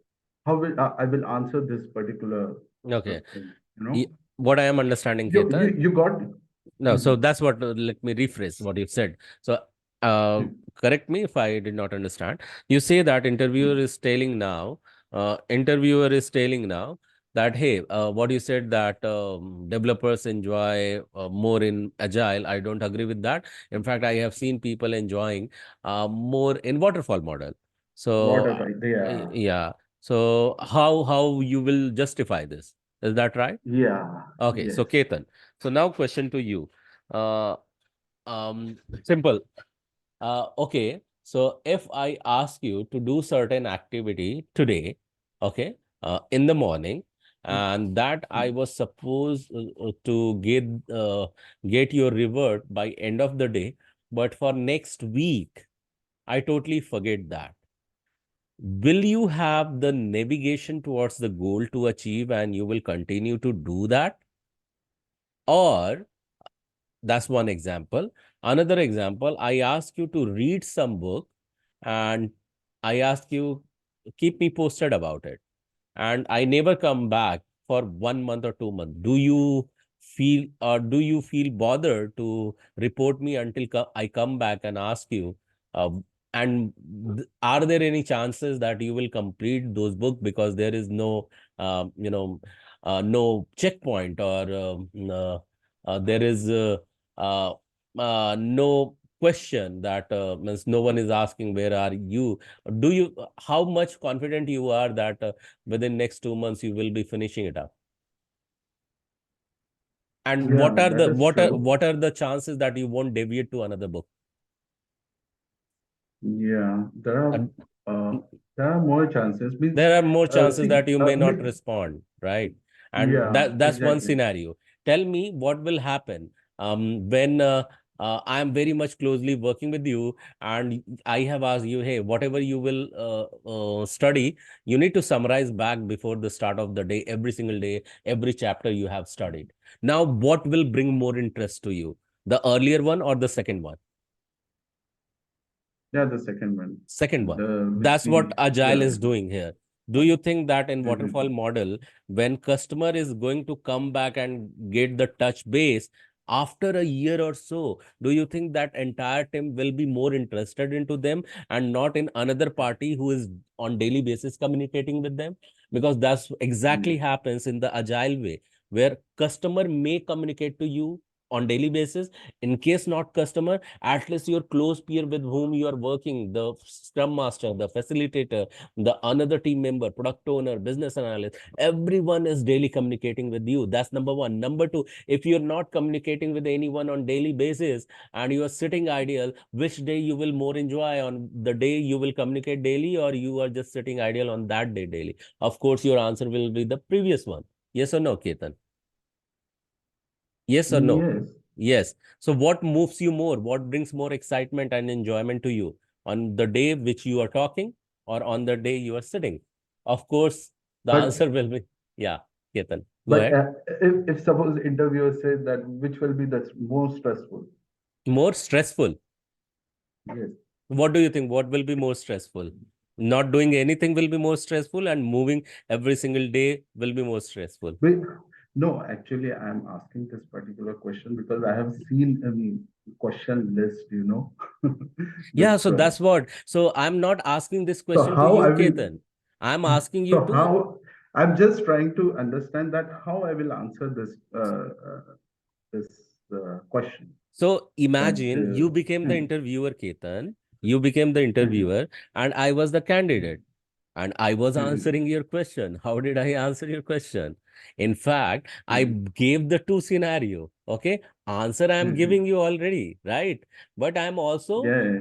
how will I will answer this particular Okay. thing, you know? What I am understanding, You Ketan. you got it. No, so that's what, let me rephrase what you've said. So, uh, correct me if I did not understand. You say that interviewer is telling now that, hey, what you said that developers enjoy more in agile. I don't agree with that. In fact, I have seen people enjoying more in waterfall model. So, Water right there. yeah. So how you will justify this? Is that right? Yeah. Okay, so Yes. Ketan. So now question to you. Uh, Simple. Okay, so if I ask you to do certain activity today, okay, in the morning, and that I was supposed to get your revert by end of the day, but for next week, I totally forget that. Will you have the navigation towards the goal to achieve, and you will continue to do that? Or that's one example. Another example, I ask you to read some book, and I ask you, keep me posted about it, and I never come back for 1 month or 2 months. Do you feel bothered to report me until I come back and ask you? Uh, and are there any chances that you will complete those books, because there is no, no checkpoint, or there is no question that means no one is asking where are you, do you, how much confident you are that within next 2 months you will be finishing it up? And Yeah, what are that the is true. what are the chances that you won't deviate to another book? Yeah, And there are more chances. Means, there are more chances see, that you may not respond, right? And yeah, that's one exactly. scenario. Tell me what will happen when I am very much closely working with you and I have asked you, hey, whatever you will study, you need to summarize back before the start of the day, every chapter you have studied. Now, what will bring more interest to you? The earlier one or the second one? Yeah, the second one, Second one. which That's what we, Agile yeah. is doing here. Do you think that in waterfall Mhm. model, when customer is going to come back and get the touch base after a year or so, do you think that entire team will be more interested into them and not in another party who is on daily basis communicating with them? Because that's exactly happens in the Agile way, where customer may communicate to you on daily basis. In case not customer, at least your close peer with whom you are working, the scrum master, the facilitator, the another team member, product owner, business analyst, everyone is daily communicating with you. That's number one. Number two, if you're not communicating with anyone on daily basis and you are sitting ideal, which day you will more enjoy, on the day you will communicate daily, or you are just sitting ideal on that day daily? Of course your answer will be the previous one. Yes or no, Ketan? Yes or no? Yes. Yes. So what moves you more? What brings more excitement and enjoyment to you on the day which you are talking or on the day you are sitting? Of course, the But answer will be, yeah, Ketan, go but ahead. if suppose interviewer says that which will be the most stressful? More stressful. Yes. What do you think? What will be more stressful? Not doing anything will be more stressful, and moving every single day will be more stressful. Wait, no, actually, I'm asking this particular question because I have seen a question list, Yeah, with so Scrum. that's what. So I'm not asking this So question to how I you, will, Ketan. I'm asking you so to. how I'm just trying to understand that how I will answer this question. So That imagine you became the interviewer, Ketan. You became the interviewer, and I was the candidate. And I was answering your question. How did I answer your question? In fact, I gave the two scenario. Okay. Answer I am giving you already, right? But I'm also yeah.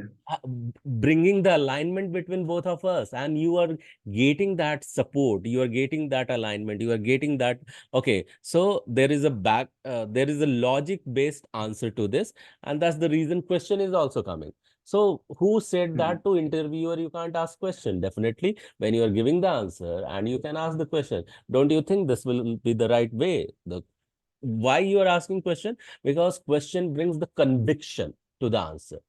bringing the alignment between both of us, and you are getting that support, you are getting that alignment, you are getting that. Okay, so there is a logic based answer to this, and that's the reason question is also coming. So who said that to interviewer you can't ask question? Definitely when you are giving the answer and you can ask the question. Don't you think this will be the right way? The why you are asking question? Because question brings the conviction to the answer.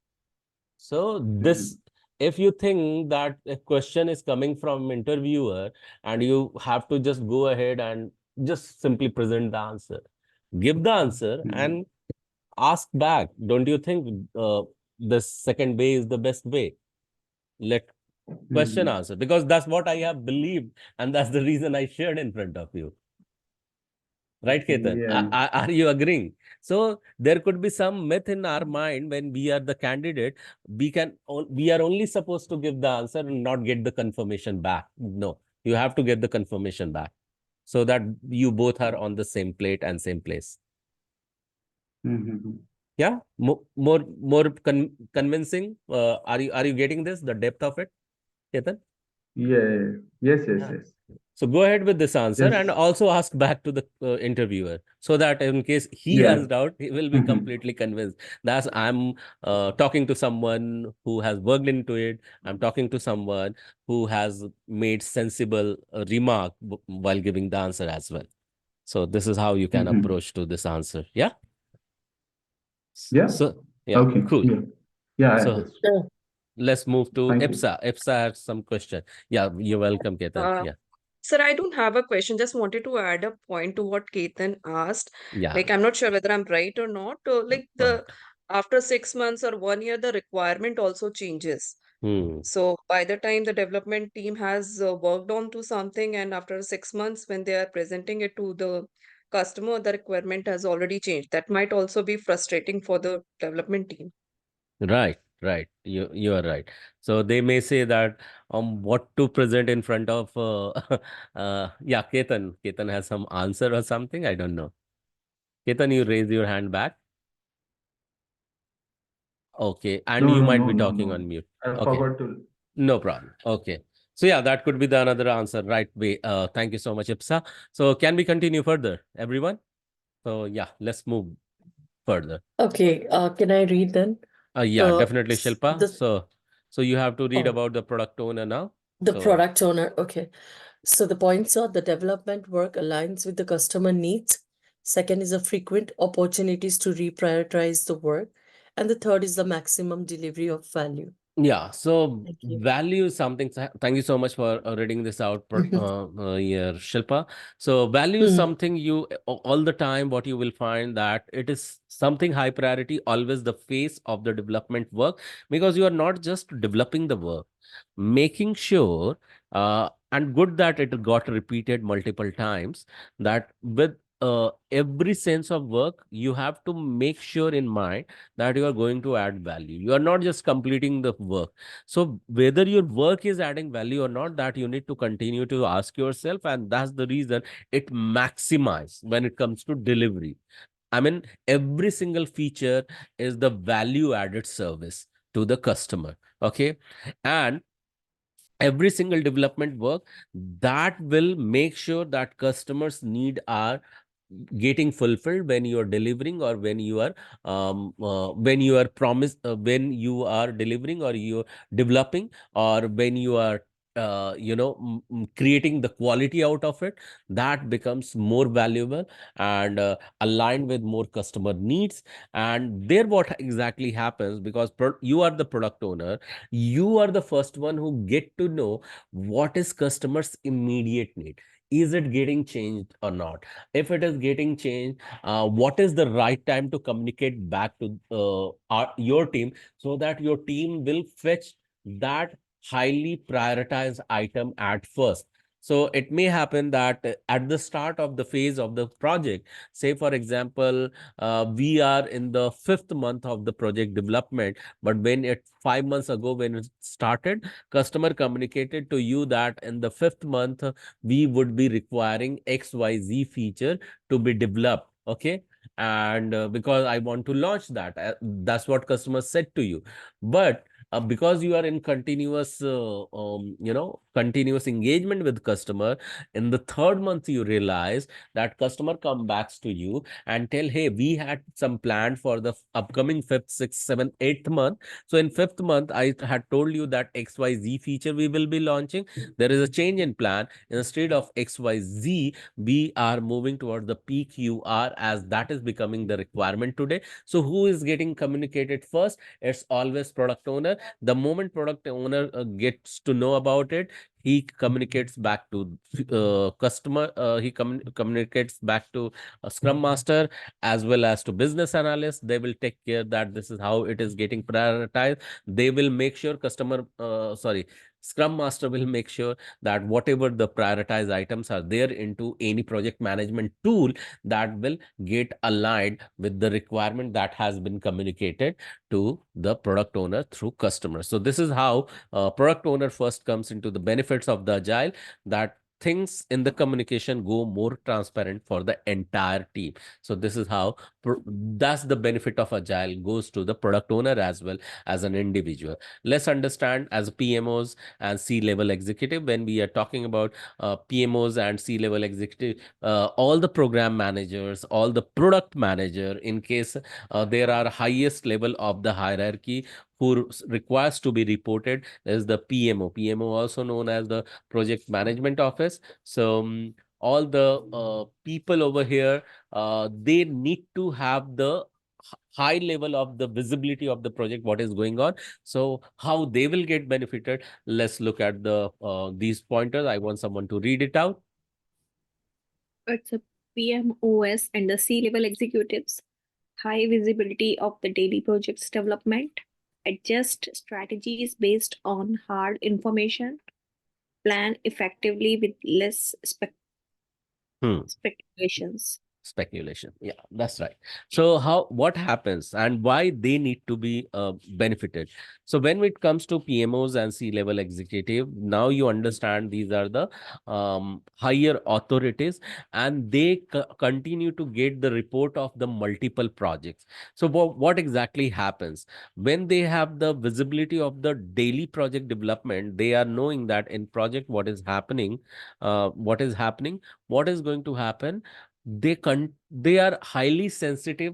So this, if you think that a question is coming from interviewer and you have to just go ahead and just simply present the answer, give the answer and ask back. Don't you think the second way is the best way? Let question answer, because that's what I have believed and that's the reason I shared in front of you. Right, Ketan? Yeah. Are you agreeing? So there could be some myth in our mind when we are the candidate. We are only supposed to give the answer and not get the confirmation back. No, you have to get the confirmation back so that you both are on the same plate and same place. Yeah, more convincing. Are you getting this? The depth of it, Ketan? Yeah. Yes. Yes. Yeah. Yes. So go ahead with this answer and Yes. also ask back to the interviewer so that in case he Yeah. has doubt, he will be completely convinced. That's I'm talking to someone who has worked into it. I'm talking to someone who has made sensible remark while giving the answer as well. So this is how you can approach to this answer. Yeah. Yeah. So yeah, Okay. cool. Yeah. Yeah, I So understood. let's move to Thank you. EPSA. EPSA has some question. Yeah, you're welcome, Ketan. Yeah. Sir, I don't have a question. Just wanted to add a point to what Ketan asked. Yeah. Like, I'm not sure whether I'm right or not. Like Right. after 6 months or 1 year, the requirement also changes. So by the time the development team has worked on to something, and after 6 months, when they are presenting it to the customer, the requirement has already changed. That might also be frustrating for the development team. Right, right. You are right. So they may say that what to present in front of yeah, Ketan has some answer or something. I don't know. Ketan, you raise your hand back. Okay, and No, you no, might no, be no, talking no. on mute. I Okay, forgot to. no problem. Okay. So yeah, that could be the another answer, right way. Thank you so much, Ipsa. So can we continue further, everyone? So yeah, let's move further. Okay, can I read then? Yeah, definitely, Shilpa. The So you have to read oh, about the product owner now. the So product owner. Okay. So the points are the development work aligns with the customer needs. Second is the frequent opportunities to reprioritize the work. And the third is the maximum delivery of value. yeah, so Thank you. value is something. Thank you so much for reading this out, here, Shilpa. So value is something you all the time. What you will find that it is something high priority, always the face of the development work, because you are not just developing the work, making sure, and good that it got repeated multiple times, that with every sense of work, you have to make sure in mind that you are going to add value. You are not just completing the work. So whether your work is adding value or not, that you need to continue to ask yourself, and that's the reason it maximize when it comes to delivery. I mean, every single feature is the value added service to the customer. Okay. And every single development work that will make sure that customers need are getting fulfilled when you are delivering, or when you are when you are delivering, or you are developing, or when you are creating the quality out of it, that becomes more valuable and aligned with more customer needs. And there what exactly happens, because you are the product owner, you are the first one who get to know what is customers immediate need. Is it getting changed or not? If it is getting changed, what is the right time to communicate back to your team, so that your team will fetch that highly prioritized item at first. So it may happen that at the start of the phase of the project, say for example, we are in the 5th month of the project development, but when it 5 months ago when it started, customer communicated to you that in the 5th month we would be requiring XYZ feature to be developed. Okay. And because I want to launch that, that's what customers said to you. But because you are in continuous continuous engagement with customer, in the 3rd month you realize that customer come back to you and tell, hey, we had some plan for the upcoming 5th, 6th, 7th, 8th month. So in 5th month I had told you that XYZ feature we will be launching. There is a change in plan. Instead of XYZ, we are moving towards the PQR, as that is becoming the requirement today. So who is getting communicated first? It's always product owner. The moment product owner gets to know about it, he communicates back to customer, he communicates back to a scrum master as well as to business analyst. They will take care that this is how it is getting prioritized. They will make sure scrum master will make sure that whatever the prioritized items are there into any project management tool, that will get aligned with the requirement that has been communicated to the product owner through customers. So this is how product owner first comes into the benefits of the agile, that things in the communication go more transparent for the entire team. So this is how that's the benefit of agile goes to the product owner as well as an individual. Let's understand as PMOs and C-level executive, when we are talking about PMOs and C-level executive, all the program managers, all the product manager, in case there are highest level of the hierarchy who requires to be reported, is the PMO also known as the project management office. So all the people over here, they need to have the high level of the visibility of the project, what is going on. So how they will get benefited, let's look at the these pointers. I want someone to read it out. It's a PMOS and the C-level executives. High visibility of the daily project's development. Adjust strategies based on hard information. Plan effectively with less speculations. Speculation. Yeah, that's right. So what happens and why they need to be benefited? So when it comes to PMOs and C-level executive, now you understand these are the higher authorities, and they continue to get the report of the multiple projects. So what exactly happens when they have the visibility of the daily project development? They are knowing that in project what is happening, what is going to happen. They are highly sensitive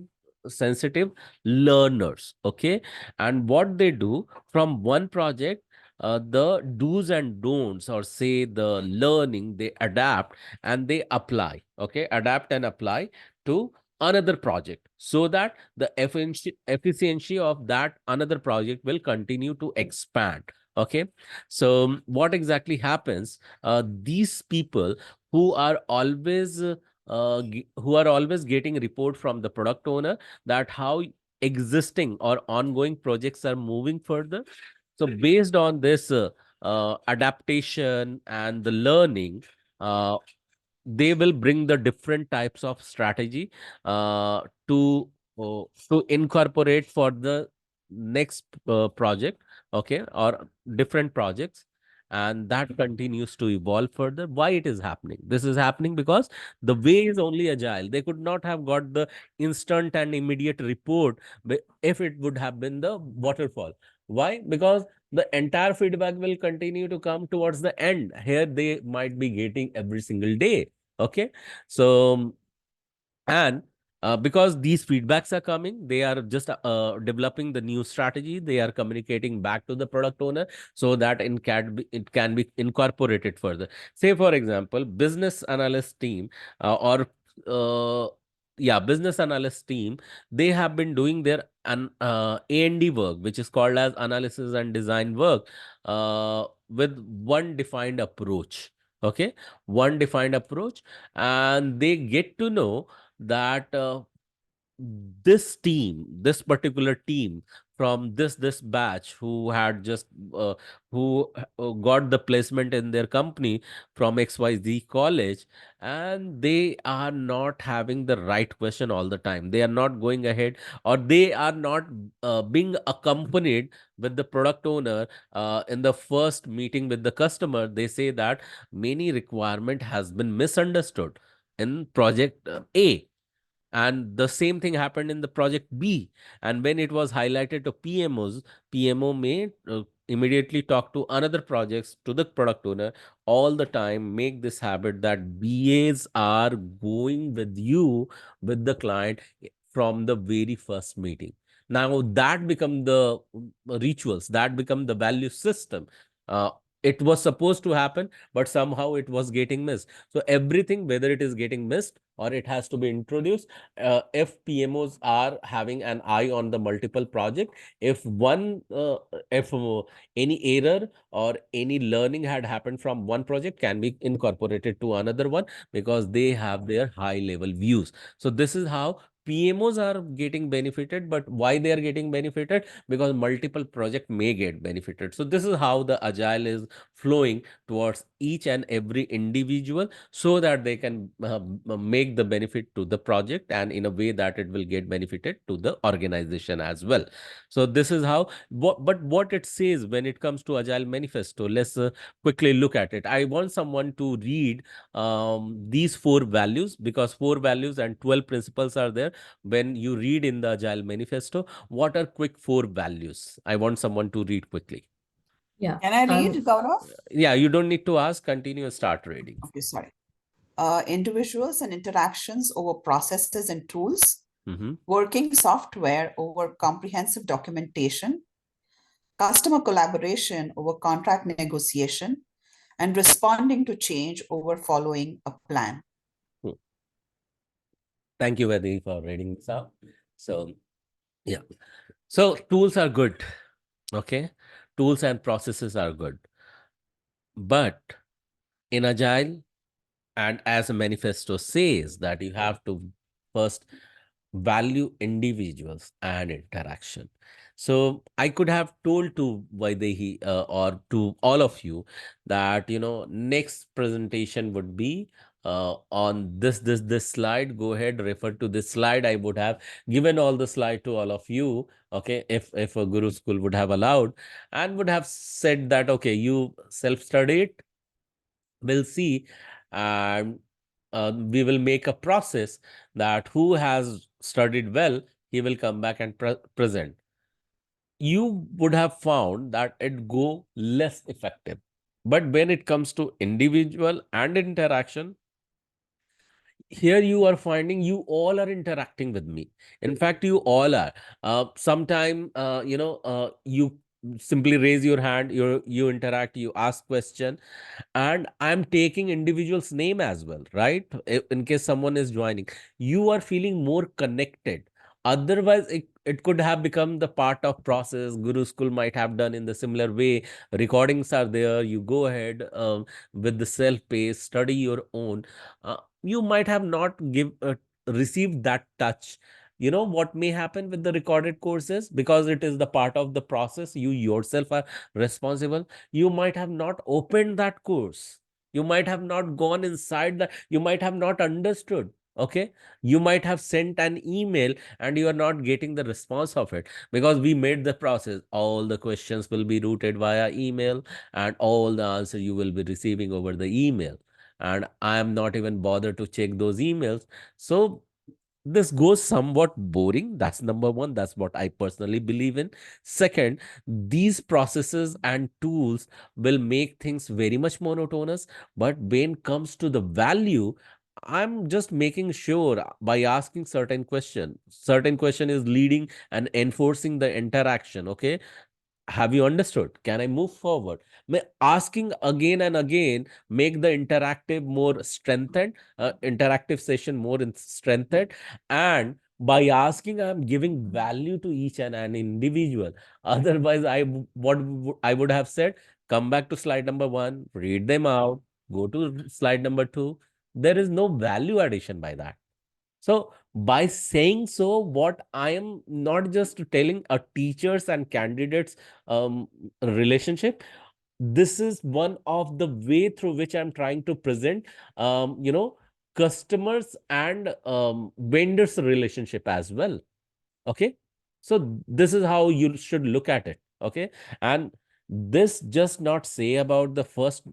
learners. Okay, and what they do from one project, the do's and don'ts, or say the learning, they adapt and they apply. Okay, adapt and apply to another project, so that the efficiency of that another project will continue to expand. Okay, so what exactly happens, these people who are always who are always getting report from the product owner that how existing or ongoing projects are moving further. So based on this adaptation and the learning, uh, they will bring the different types of strategy to incorporate for the next project. Okay, or different projects, and that continues to evolve further. Why it is happening? This is happening because the way is only agile. They could not have got the instant and immediate report if it would have been the waterfall. Why? Because the entire feedback will continue to come towards the end. Here they might be getting every single day. Okay, so and because these feedbacks are coming, they are just developing the new strategy. They are communicating back to the product owner, so that it can be incorporated further. Say for example, business analyst team, or business analyst team, they have been doing their A&D work, which is called as analysis and design work, with one defined approach. Okay, one defined approach, and they get to know that this particular team from this batch who had just who got the placement in their company from XYZ college, and they are not having the right question all the time. They are not going ahead, or they are not being accompanied with the product owner in the first meeting with the customer. They say that many requirement has been misunderstood in project A, and the same thing happened in the project B. And when it was highlighted to PMOs, PMO may immediately talk to another projects to the product owner. All the time make this habit that BAs are going with you, with the client, from the very first meeting. Now that become the rituals, that become the value system. It was supposed to happen, but somehow it was getting missed. So everything, whether it is getting missed or it has to be introduced, if PMOs are having an eye on the multiple project, if any error or any learning had happened from one project, can be incorporated to another one, because they have their high level views. So this is how PMOs are getting benefited. But why they are getting benefited? Because multiple project may get benefited. So this is how the agile is flowing towards each and every individual, so that they can make the benefit to the project, and in a way that it will get benefited to the organization as well. So this is how, but what it says when it comes to agile manifesto, let's quickly look at it. I want someone to read these 4 values, because 4 values and 12 principles are there. When you read in the agile manifesto, what are quick 4 values? I want someone to read quickly. Yeah. Can I read, Gaurav? Yeah, you don't need to ask. Continue, start reading. Okay, sorry. Individuals and interactions over processes and tools, working software over comprehensive documentation, customer collaboration over contract negotiation, and responding to change over following a plan. Thank you, Vedi, for reading this out. So, yeah. So tools are good. Okay. Tools and processes are good. But in Agile, and as a manifesto says, that you have to first value individuals and interaction. So I could have told to Vaidehi or to all of you that, next presentation would be on this slide. Go ahead, refer to this slide. I would have given all the slide to all of you, okay, if a Guru School would have allowed, and would have said that, okay, you self-study it, we'll see, and we will make a process that who has studied well, he will come back and present. You would have found that it go less effective. But when it comes to individual and interaction, here you are finding you all are interacting with me. In fact, you all are. Sometime, you simply raise your hand, you interact, you ask question, and I'm taking individual's name as well, right? In case someone is joining, you are feeling more connected. Otherwise, it could have become the part of process. Guru School might have done in the similar way. Recordings are there. You go ahead with the self-paced, study your own. You might have not received that touch. You know what may happen with the recorded courses, because it is the part of the process. You yourself are responsible. You might have not opened that course. You might have not gone inside that. You might have not understood. Okay. You might have sent an email and you are not getting the response of it, because we made the process. All the questions will be routed via email, and all the answer you will be receiving over the email. And I am not even bothered to check those emails. So this goes somewhat boring. That's number one. That's what I personally believe in. Second, these processes and tools will make things very much monotonous. But when it comes to the value, I'm just making sure by asking certain question. Certain question is leading and enforcing the interaction. Okay. Have you understood? Can I move forward? May asking again and again make the interactive more strengthened, interactive session more strengthened, and by asking, I'm giving value to each and an individual. Otherwise, I would have said, come back to slide number 1, read them out, go to slide number 2. There is no value addition by that. So by saying so, what I am not just telling a teachers and candidates relationship, this is one of the way through which I'm trying to present, customers and vendors relationship as well. Okay. So this is how you should look at it. Okay. And this just not say about the first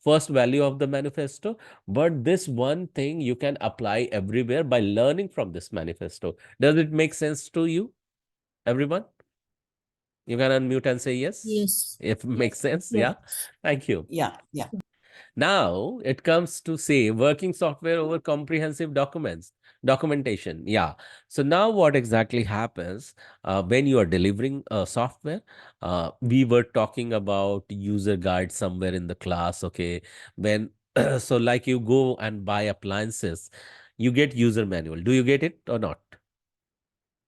first value of the manifesto, but this one thing you can apply everywhere by learning from this manifesto. Does it make sense to you, everyone? You can unmute and say yes. Yes. If it makes sense. Yes. Yeah. Thank you. Yeah. Now it comes to say working software over comprehensive documentation. Yeah. So now what exactly happens when you are delivering software? We were talking about user guide somewhere in the class. Okay. When so like you go and buy appliances, you get user manual. Do you get it or not?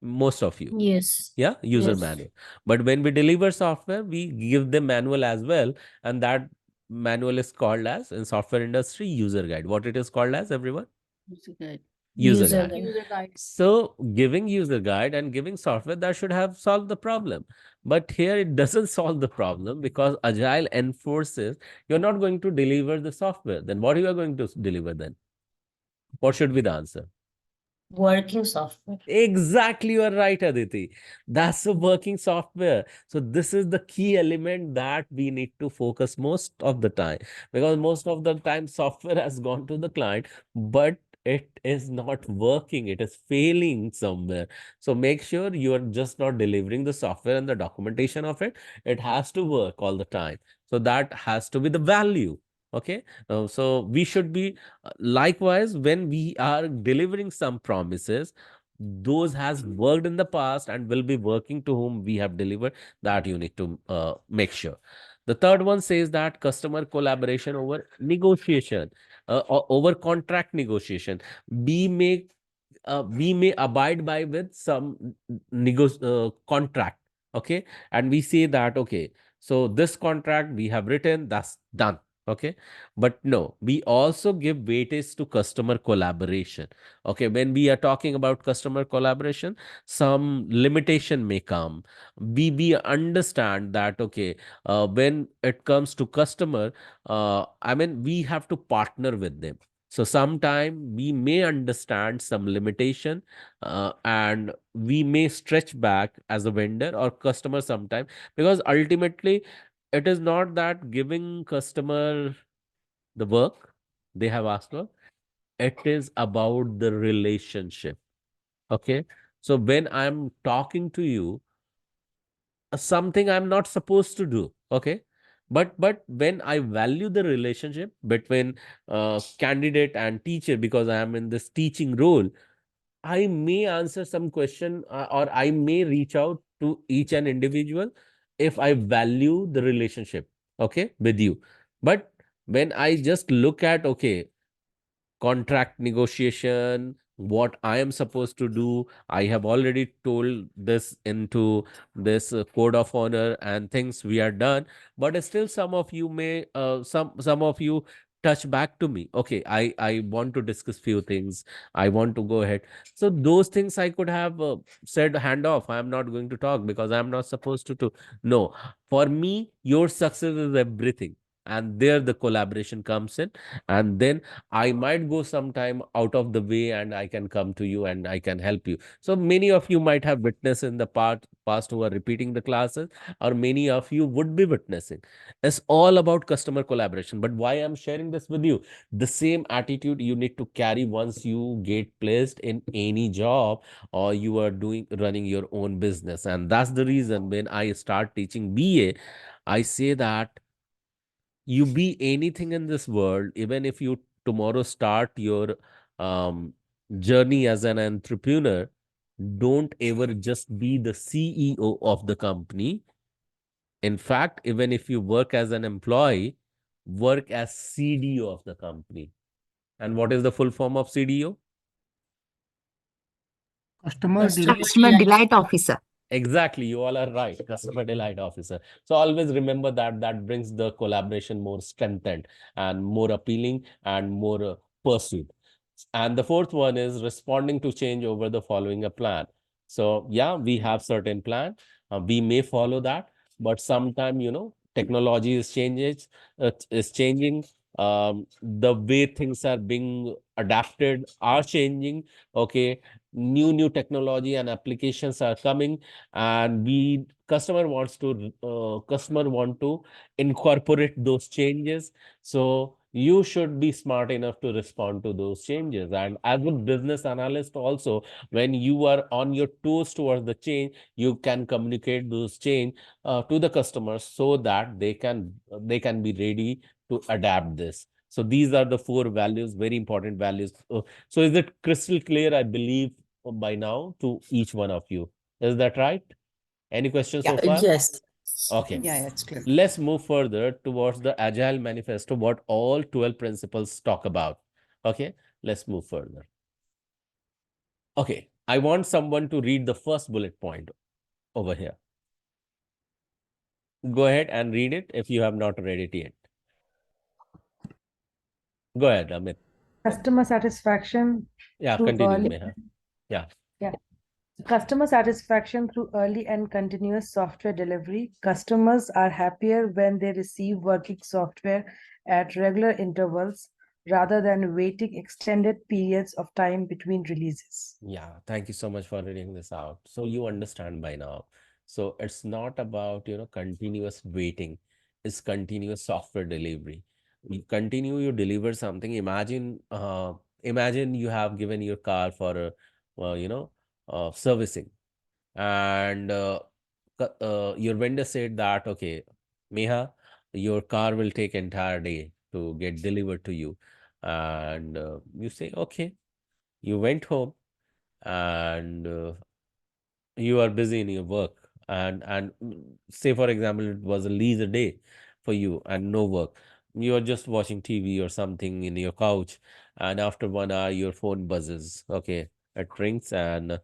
Most of you. Yes. Yeah, user Yes. manual. But when we deliver software, we give them manual as well, and that manual is called as, in software industry, user guide. What it is called as, everyone? User guide. User User guide. guide. User guide. So giving user guide and giving software, that should have solved the problem. But here it doesn't solve the problem, because Agile enforces you're not going to deliver the software. Then what you are going to deliver then? What should be the answer? Working software. Exactly, you are right, Aditi. That's a working software. So this is the key element that we need to focus most of the time, because most of the time software has gone to the client, but it is not working. It is failing somewhere. So make sure you are just not delivering the software and the documentation of it. It has to work all the time. So that has to be the value. Okay. So we should be likewise, when we are delivering some promises, those has worked in the past and will be working to whom we have delivered, that you need to make sure. The third one says that customer collaboration over negotiation, over contract negotiation. We may abide by with some contract. Okay. And we say that, okay, so this contract we have written, that's done. Okay, but no, we also give weightage to customer collaboration. Okay, when we are talking about customer collaboration, some limitation may come. We understand that, okay, when it comes to customer, I mean, we have to partner with them. So sometime we may understand some limitation, and we may stretch back as a vendor or customer sometime, because ultimately it is not that giving customer the work they have asked for. It is about the relationship. Okay. So when I'm talking to you, something I'm not supposed to do. Okay. But when I value the relationship between candidate and teacher, because I am in this teaching role, I may answer some question, or I may reach out to each and individual if I value the relationship, okay, with you. But when I just look at, okay, contract negotiation, what I am supposed to do, I have already told this into this code of honor and things we are done. But still some of you may, some of you touch back to me. Okay, I want to discuss few things. I want to go ahead. So those things I could have said hand off. I am not going to talk because I am not supposed to. No, for me, your success is everything. And there the collaboration comes in. And then I might go sometime out of the way and I can come to you and I can help you. So many of you might have witnessed in the past who are repeating the classes, or many of you would be witnessing. It's all about customer collaboration. But why I'm sharing this with you? The same attitude you need to carry once you get placed in any job or you are running your own business. And that's the reason when I start teaching BA, I say that you be anything in this world, even if you tomorrow start your um, journey as an entrepreneur, don't ever just be the CEO of the company. In fact, even if you work as an employee, work as CDO of the company. And what is the full form of CDO? Customer delight officer. Exactly, you all are right. Customer delight officer. So always remember that that brings the collaboration more strengthened and more appealing and more pursued. And the fourth one is responding to change over the following a plan. So yeah, we have certain plan. We may follow that, but sometime, technology is changing. The way things are being adapted are changing. Okay, new technology and applications are coming, and we customer want to incorporate those changes. So you should be smart enough to respond to those changes. And as a business analyst also, when you are on your toes towards the change, you can communicate those change to the customers so that they can be ready to adapt this. So these are the four values, very important values. So is it crystal clear, I believe, by now to each one of you? Is that right? Any questions so far? Yes. Okay. Yeah, it's clear. Let's move further towards the Agile Manifesto, what all 12 principles talk about. Okay, let's move further. Okay, I want someone to read the first bullet point over here. Go ahead and read it if you have not read it yet. Go ahead, Amit. Customer satisfaction Yeah, through continue, early. Meha. Yeah. Yeah. Customer satisfaction through early and continuous software delivery. Customers are happier when they receive working software at regular intervals rather than waiting extended periods of time between releases. Yeah, thank you so much for reading this out. So you understand by now. So it's not about, continuous waiting. It's continuous software delivery. You deliver something. Imagine you have given your car for servicing, and your vendor said that, okay, Meha, your car will take entire day to get delivered to you. And you say, okay, you went home, and you are busy in your work, and say for example it was a leisure day for you and no work. You are just watching TV or something in your couch, and after 1 hour your phone buzzes. Okay, it rings, and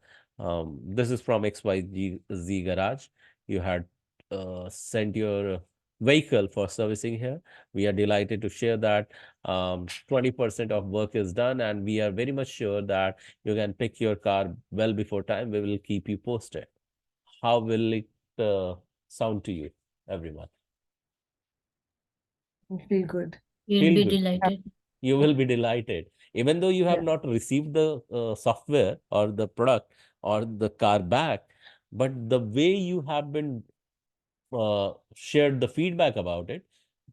this is from XYZ garage. You had sent your vehicle for servicing here. We are delighted to share that 20% of work is done, and we are very much sure that you can pick your car well before time. We will keep you posted. How will it sound to you, everyone? Feel good. You'll Feel be good. delighted. You will be delighted. Even though you have Yeah. not received the software or the product or the car back, but the way you have been shared the feedback about it,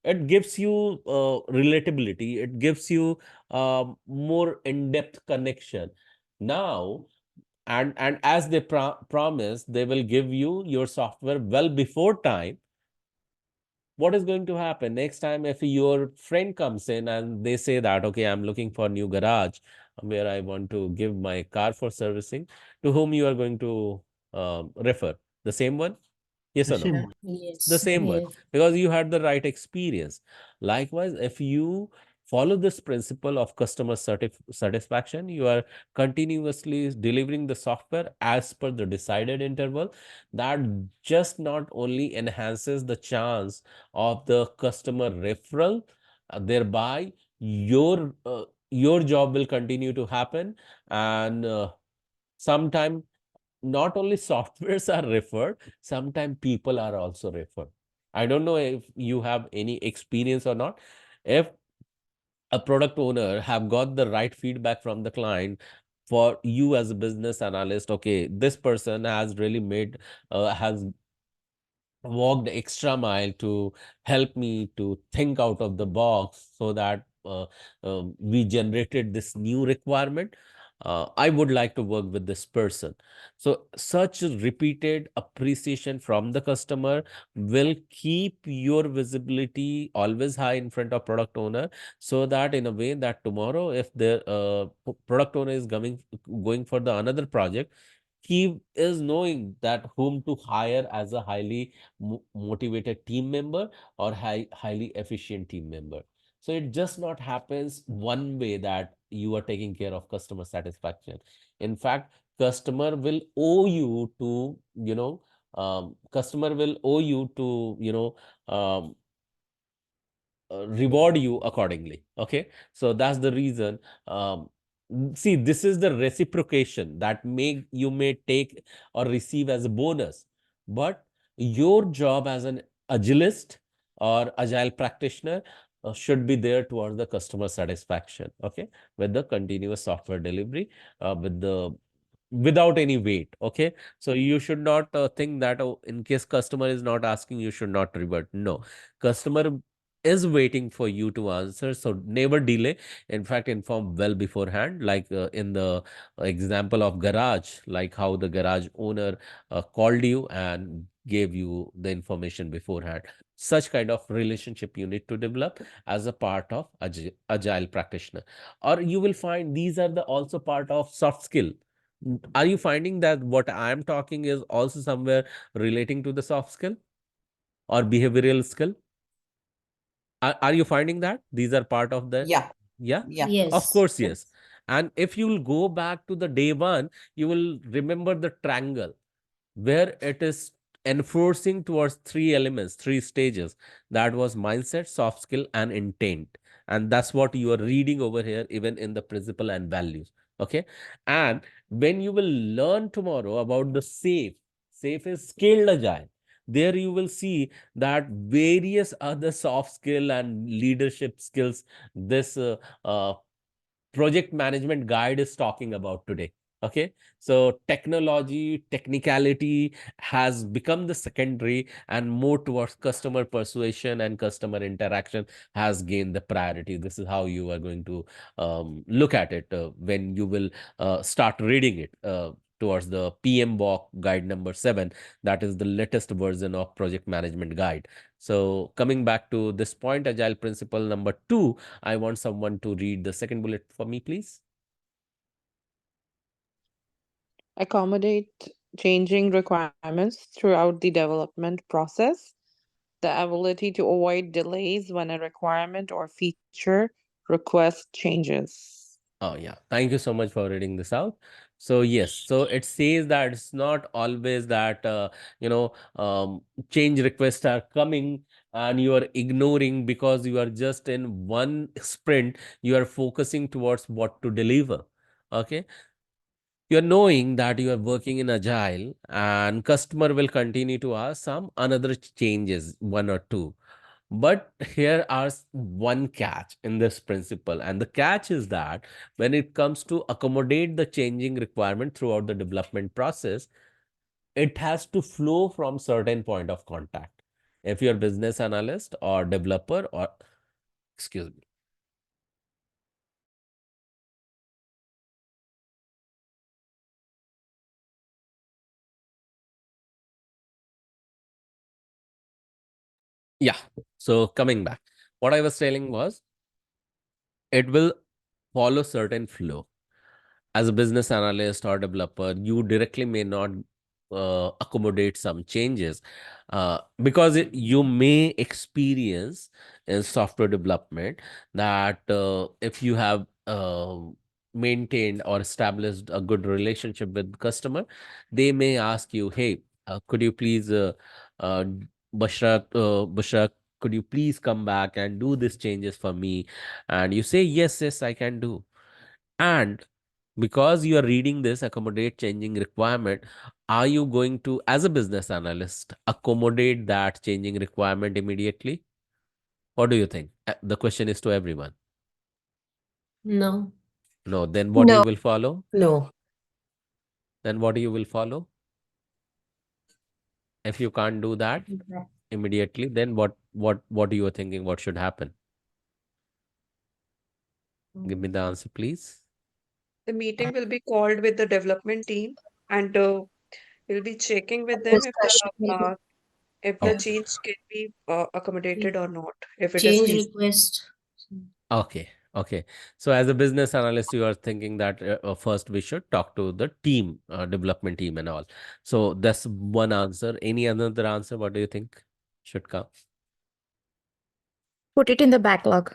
it gives you relatability. It gives you more in-depth connection. Now, and as they promise, they will give you your software well before time. What is going to happen next time if your friend comes in and they say that, okay, I'm looking for a new garage where I want to give my car for servicing, to whom you are going to refer? The same one? Yes The or no? same one. The Yes. same one, Yes. because you had the right experience. Likewise, if you follow this principle of customer satisfaction, you are continuously delivering the software as per the decided interval. That just not only enhances the chance of the customer referral, thereby your job will continue to happen, and sometime not only softwares are referred, sometimes people are also referred. I don't know if you have any experience or not. If a product owner have got the right feedback from the client, for you as a business analyst, okay, this person has really made has walked extra mile to help me to think out of the box, so that we generated this new requirement. I would like to work with this person. So such repeated appreciation from the customer will keep your visibility always high in front of product owner, so that in a way that tomorrow if the product owner is going for the another project, he is knowing that whom to hire as a highly motivated team member or highly efficient team member. So it just not happens one way that you are taking care of customer satisfaction. In fact, customer will owe you to, customer will owe you to, reward you accordingly. Okay, so that's the reason. See, this is the reciprocation that you may take or receive as a bonus, but your job as an agilist or agile practitioner should be there towards the customer satisfaction. Okay, with the continuous software delivery, without any weight. Okay, so you should not think that, oh, in case customer is not asking, you should not revert. No, customer is waiting for you to answer, so never delay. In fact, inform well beforehand, like in the example of garage, like how the garage owner called you and gave you the information beforehand. Such kind of relationship you need to develop as a part of agile practitioner. Or you will find these are the also part of soft skill. Are you finding that what I am talking is also somewhere relating to the soft skill or behavioral skill? Are you finding that these are part of the? Yeah, Yeah, yeah. of Yes. course, yes. And if you will go back to the day one, you will remember the triangle where it is enforcing towards three elements, three stages. That was mindset, soft skill, and intent. And that's what you are reading over here, even in the principle and values. Okay. And when you will learn tomorrow about the safe is scaled agile. There you will see that various other soft skill and leadership skills this project management guide is talking about today. Okay, so technology, technicality has become the secondary, and more towards customer persuasion and customer interaction has gained the priority. This is how you are going to look at it when you will start reading it towards the PMBOK guide number 7. That is the latest version of project management guide. So coming back to this point, agile principle number 2, I want someone to read the second bullet for me, please. Accommodate changing requirements throughout the development process, the ability to avoid delays when a requirement or feature request changes. Oh, yeah. Thank you so much for reading this out. So yes, so it says that it's not always that change requests are coming and you are ignoring because you are just in one sprint, you are focusing towards what to deliver. Okay, you're knowing that you are working in agile and customer will continue to ask some another changes, one or two. But here are one catch in this principle, and the catch is that when it comes to accommodate the changing requirement throughout the development process, it has to flow from certain point of contact. If you're business analyst or developer or, excuse me. Yeah, so coming back, what I was telling was it will follow certain flow. As a business analyst or developer, you directly may not accommodate some changes because you may experience in software development that if you have maintained or established a good relationship with customer, they may ask you, hey, could you please, uh, Bashra, could you please come back and do these changes for me? And you say, yes, yes, I can do. And because you are reading this accommodate changing requirement, are you going to, as a business analyst, accommodate that changing requirement immediately? What do you think? The question is to everyone. No. No. Then what No. you will follow? No. Then what you will follow? If you can't do that immediately, then what you are thinking? What should happen? Give me the answer, please. The meeting will be called with the development team, and we'll be checking with them Discussion will be if the change can be accommodated or not, if it is change feasible. request. Okay. Okay. So as a business analyst, you are thinking that first we should talk to the team, development team and all. So that's one answer. Any another answer? What do you think should come? Put it in the backlog.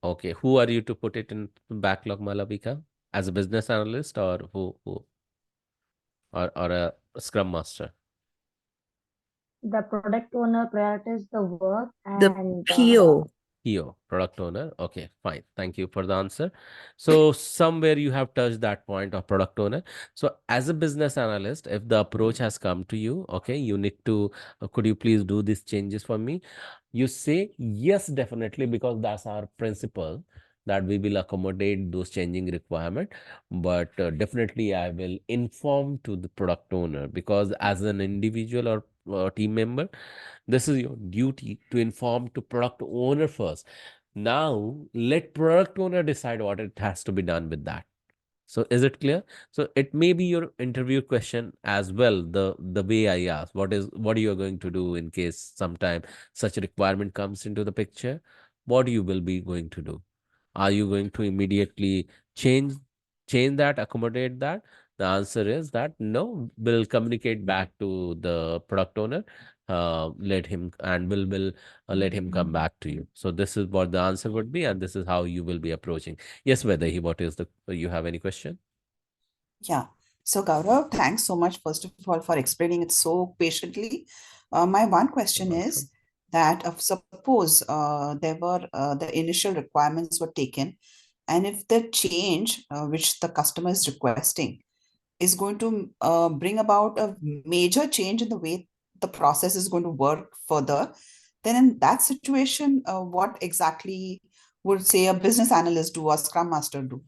Okay. Who are you to put it in backlog, Malavika? As a business analyst or who or a Scrum Master? The product owner prioritizes the work The and PO. PO, product owner. Okay, fine. Thank you for the answer. So somewhere you have touched that point of product owner. So as a business analyst, if the approach has come to you, okay, you need to, could you please do these changes for me? You say, yes, definitely, because that's our principle that we will accommodate those changing requirement. But definitely I will inform to the product owner because as an individual or team member, this is your duty to inform to product owner first. Now let product owner decide what it has to be done with that. So is it clear? So it may be your interview question as well. The way I ask, what you are going to do in case sometime such a requirement comes into the picture? What you will be going to do? Are you going to immediately change that, accommodate that? The answer is that no, we'll communicate back to the product owner, let him and will let him come back to you. So this is what the answer would be, and this is how you will be approaching. Yes, whether he what is the you have any question? Yeah. So Gaurav, thanks so much, first of all, for explaining it so patiently. My one question is that suppose there were the initial requirements were taken, and if the change which the customer is requesting is going to bring about a major change in the way the process is going to work further, then in that situation, what exactly would say a business analyst do or Scrum Master do?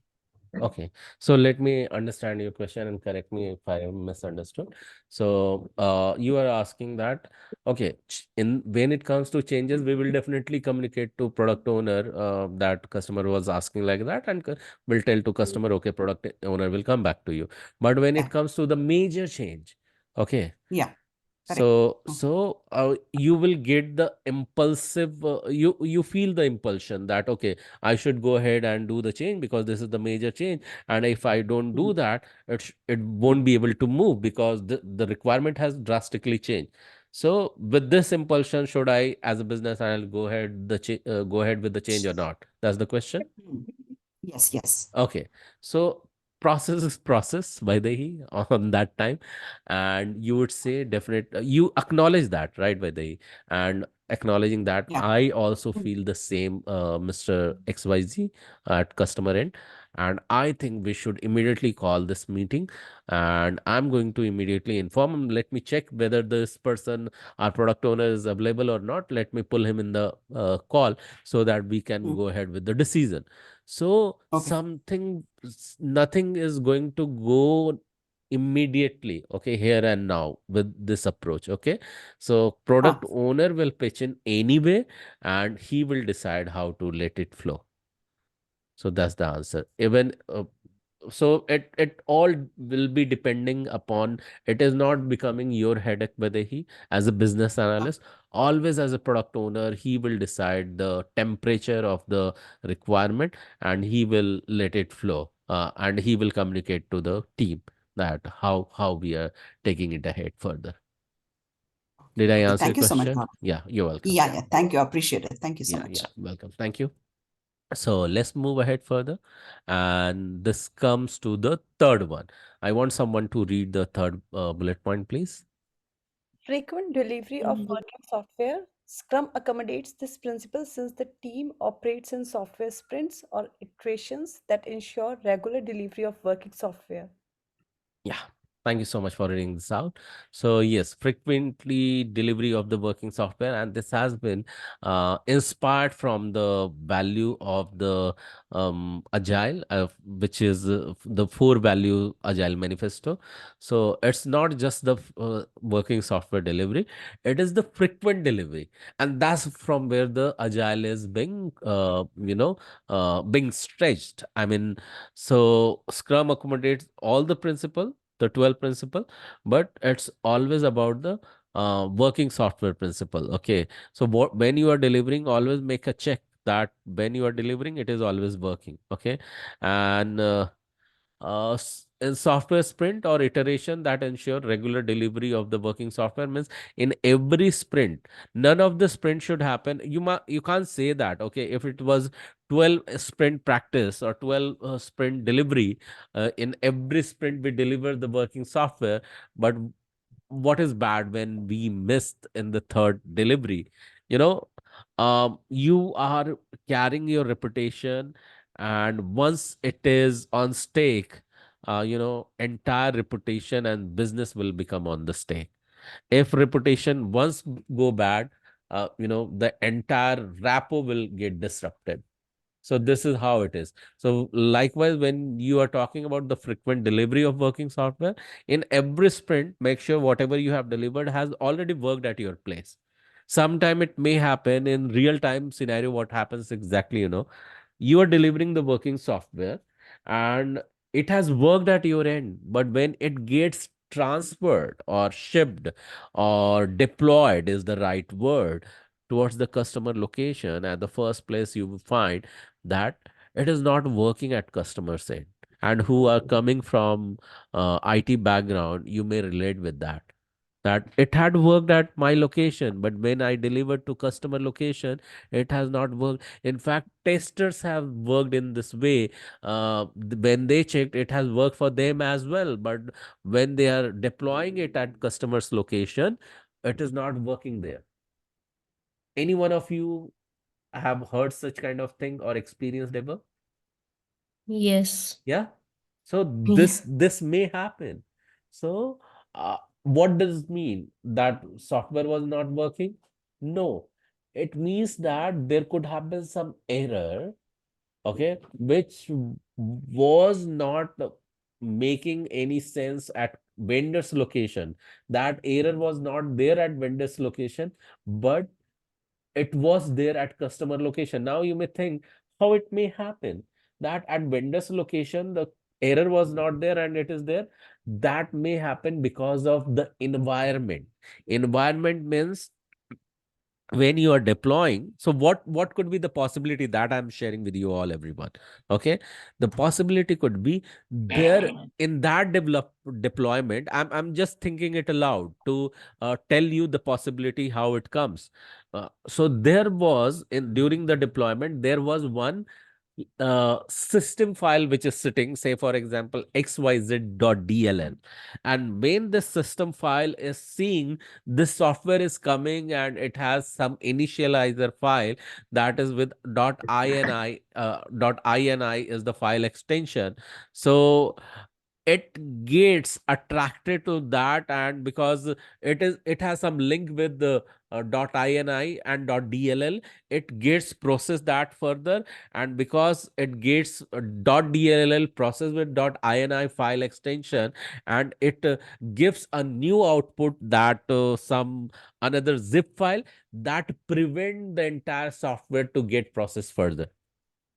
Okay, so let me understand your question and correct me if I have misunderstood. So you are asking that, okay, in when it comes to changes, we will definitely communicate to product owner that customer was asking like that, and will tell to customer, okay, product owner will come back to you. But when it comes to the major change, okay. Yeah. So you will get the impulsive, you feel the impulsion that, okay, I should go ahead and do the change because this is the major change. And if I don't do that, it won't be able to move because the requirement has drastically changed. So with this impulsion, should I, as a business, I'll go ahead go ahead with the change or not? That's the question. Yes, yes. Okay. So process is process by the he on that time, and you would say definite, you acknowledge that, right, by the, and acknowledging that Yeah. I also Mm. feel the same, Mr. XYZ at customer end, and I think we should immediately call this meeting, and I'm going to immediately inform him. Let me check whether this person, our product owner, is available or not. Let me pull him in the call so that we can go ahead with the decision. So Okay. nothing is going to go immediately, okay, here and now with this approach, okay. So product owner will pitch in anyway, and he will decide how to let it flow. So that's the answer. Even so it all will be depending upon, it is not becoming your headache, Vaidehi, as a business analyst. Always as a product owner, he will decide the temperature of the requirement, and he will let it flow, and he will communicate to the team that how we are taking it ahead further. Did I Okay. answer your Thank you so much, question? Gaurav. Yeah, you're welcome. Yeah, yeah. Thank you. I appreciate it. Thank you so Yeah, much. yeah, welcome. Thank you. So let's move ahead further. And this comes to the third one. I want someone to read the third bullet point, please. Frequent delivery of working software. Scrum accommodates this principle since the team operates in software sprints or iterations that ensure regular delivery of working software. Yeah. Thank you so much for reading this out. So yes, frequently delivery of the working software, and this has been inspired from the value of the Agile, which is the four value Agile manifesto. So it's not just the working software delivery; it is the frequent delivery, and that's from where the Agile is being, being stretched. I mean, so Scrum accommodates all the principle, the 12 principle, but it's always about the working software principle. Okay. So when you are delivering, always make a check that when you are delivering, it is always working. Okay. And in software sprint or iteration that ensure regular delivery of the working software means in every sprint, none of the sprint should happen. You can't say that, okay, if it was 12 sprint practice or 12 sprint delivery, in every sprint we deliver the working software, but what is bad when we missed in the third delivery? You know, you are carrying your reputation, and once it is on stake, entire reputation and business will become on the stake. If reputation once go bad, the entire rapport will get disrupted. So this is how it is. So likewise, when you are talking about the frequent delivery of working software, in every sprint, make sure whatever you have delivered has already worked at your place. Sometime it may happen in real time scenario. What happens exactly, you are delivering the working software and it has worked at your end, but when it gets transferred or shipped or deployed is the right word towards the customer location, at the first place you will find that it is not working at customer side. And who are coming from IT background, you may relate with that it had worked at my location, but when I delivered to customer location, it has not worked. In fact, testers have worked in this way. When they checked, it has worked for them as well, but when they are deploying it at customer's location, it is not working there. Any one of you have heard such kind of thing or experienced ever? Yes. Yeah. So Yeah. this may happen. So what does it mean? That software was not working? No. It means that there could have been some error, okay, which was not making any sense at vendor's location. That error was not there at vendor's location, but it was there at customer location. Now you may think how it may happen that at vendor's location the error was not there and it is there. That may happen because of the environment. Environment means when you are deploying. So what could be the possibility that I'm sharing with you all, everyone? Okay, the possibility could be there in that deployment. I'm just thinking it aloud to tell you the possibility how it comes. So there was in during the deployment there was one system file which is sitting, say for example xyz.dll, and when the system file is seeing this software is coming and it has some initializer file that is with .ini, .ini is the file extension. So it gets attracted to that, and because it has some link with the .ini and .dll, it gets processed that further, and because it gets .dll processed with .ini file extension, and it gives a new output that some another zip file that prevent the entire software to get processed further.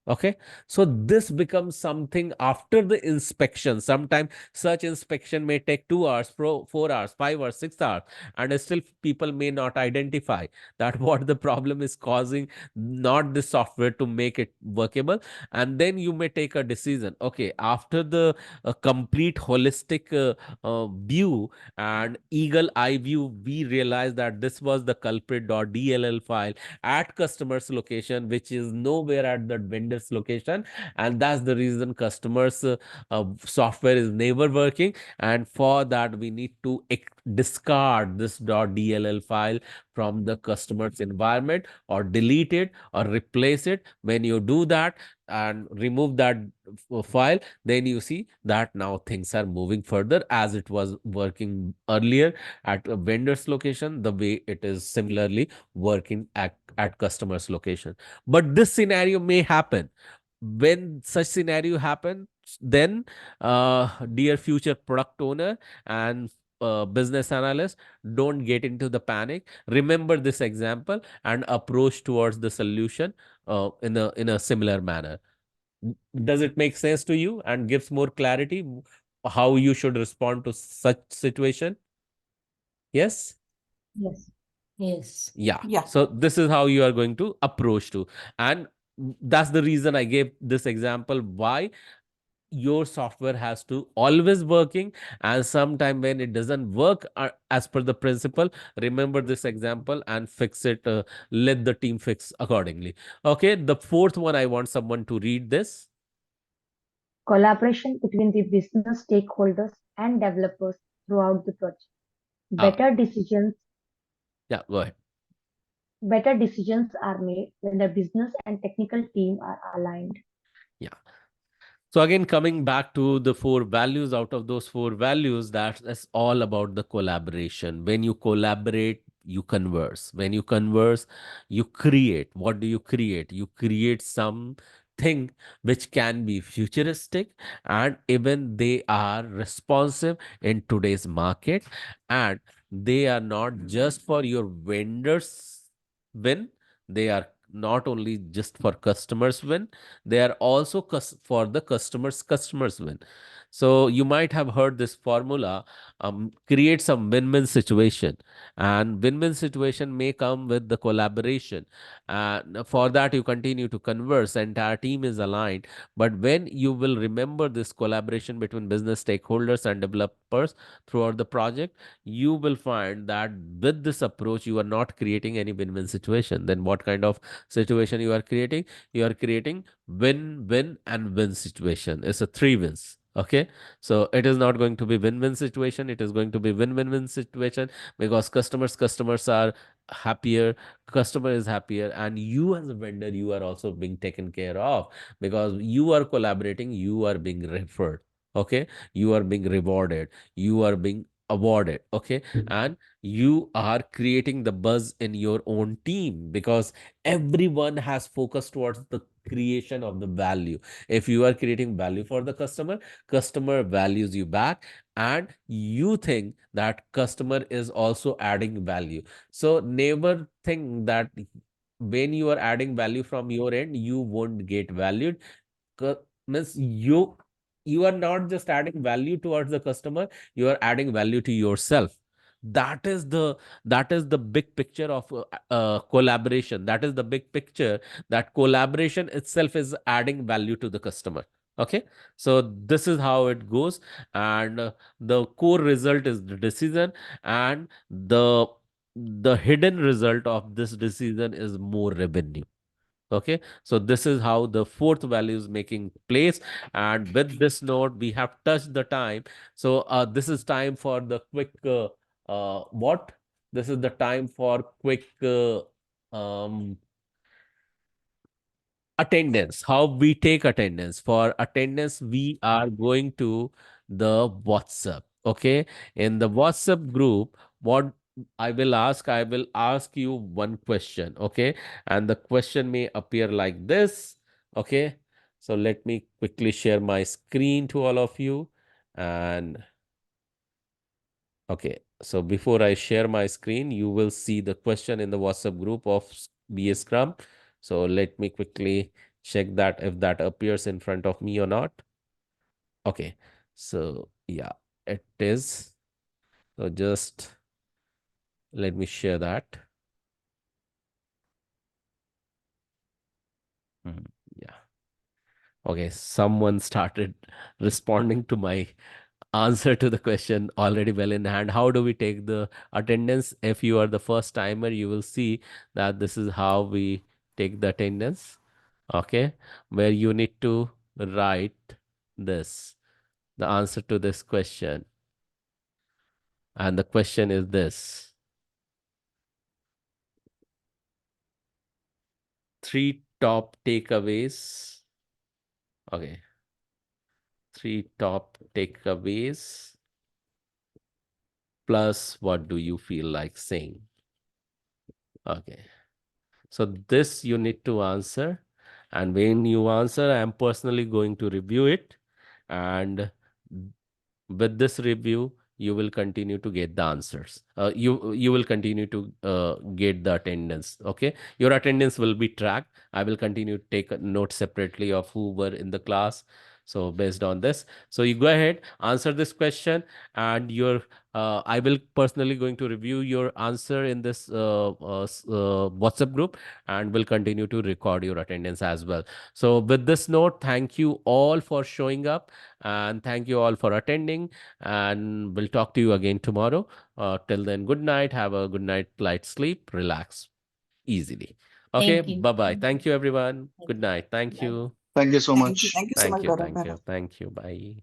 Okay, so this becomes something after the inspection. Sometimes such inspection may take 2 hours, 4 hours, 5 hours, 6 hours, and still people may not identify that what the problem is causing, not the software to make it workable. And then you may take a decision. Okay, after the complete holistic view and eagle eye view, we realize that this was the culprit.dll file at customer's location, which is nowhere at the vendor's location, and that's the reason customers software is never working. And for that we need to discard this .dll file from the customer's environment, or delete it or replace it. When you do that and remove that file, then you see that now things are moving further as it was working earlier at a vendor's location, the way it is similarly working at customer's location. But this scenario may happen. When such scenario happens, then dear future product owner and business analyst, don't get into the panic. Remember this example and approach towards the solution in a similar manner. Does it make sense to you and gives more clarity how you should respond to such situation? Yes. Yes. Yes. Yeah. Yeah. So this is how you are going to approach to. And that's the reason I gave this example, why your software has to always working, and sometime when it doesn't work as per the principle, remember this example and fix it. Let the team fix accordingly. Okay, the fourth one, I want someone to read this. Collaboration between the business stakeholders and developers throughout the project. Ah, yeah, go ahead. Better decisions are made when the business and technical team are aligned. Yeah. So again, coming back to the 4 values, out of those 4 values, that's all about the collaboration. When you collaborate, you converse. When you converse, you create. What do you create? You create something which can be futuristic, and even they are responsive in today's market, and they are not just for your vendors win, they are not only just for customers win, they are also for the customers win. So you might have heard this formula, create some win-win situation, and win-win situation may come with the collaboration, and for that you continue to converse, entire team is aligned. But when you will remember this collaboration between business stakeholders and developers throughout the project, you will find that with this approach you are not creating any win-win situation. Then what kind of situation you are creating? You are creating win, win, and win situation. It's a 3 wins. Okay, so it is not going to be win-win situation. It is going to be win-win-win situation, because customers are happier, customer is happier, and you as a vendor, you are also being taken care of, because you are collaborating, you are being referred. Okay, you are being rewarded, you are being awarded. Okay, and you are creating the buzz in your own team, because everyone has focused towards the creation of the value. If you are creating value for the customer values you back, and you think that customer is also adding value. So never think that when you are adding value from your end, you won't get valued. Means you are not just adding value towards the customer, you are adding value to yourself. That is the big picture of collaboration. That is the big picture, that collaboration itself is adding value to the customer. Okay, so this is how it goes, and the core result is the decision, and the hidden result of this decision is more revenue. Okay, so this is how the fourth value is making place. And with this note, we have touched the time. So this is time for the quick what? This is the time for quick um, attendance. How we take attendance. For attendance, we are going to the WhatsApp. Okay, in the WhatsApp group, what I will ask you one question. Okay, and the question may appear like this. Okay, so let me quickly share my screen to all of you. And okay, so before I share my screen, you will see the question in the WhatsApp group of BA Scrum. So let me quickly check that if that appears in front of me or not. Okay, so yeah, it is. So just let me share that. Yeah. Okay, someone started responding to my answer to the question already well in hand. How do we take the attendance? If you are the first timer, you will see that this is how we take the attendance. Okay, where you need to write this, the answer to this question. And the question is this: 3 top takeaways. Okay, 3 top takeaways plus what do you feel like saying? Okay. So this you need to answer. And when you answer, I am personally going to review it. And with this review, you will continue to get the answers. You will continue to get the attendance. Okay, your attendance will be tracked. I will continue to take a note separately of who were in the class. So based on this, so you go ahead, answer this question, and your I will personally going to review your answer in this WhatsApp group, and will continue to record your attendance as well. So with this note, thank you all for showing up, and thank you all for attending, and we'll talk to you again tomorrow. Till then, good night. Have a good night, light sleep, relax easily. Okay, Thank you. bye-bye. Thank you, everyone. Good night. Thank you. Thank you so Thank you. much. Thank you so much, Gaurav. Thank you. Bye.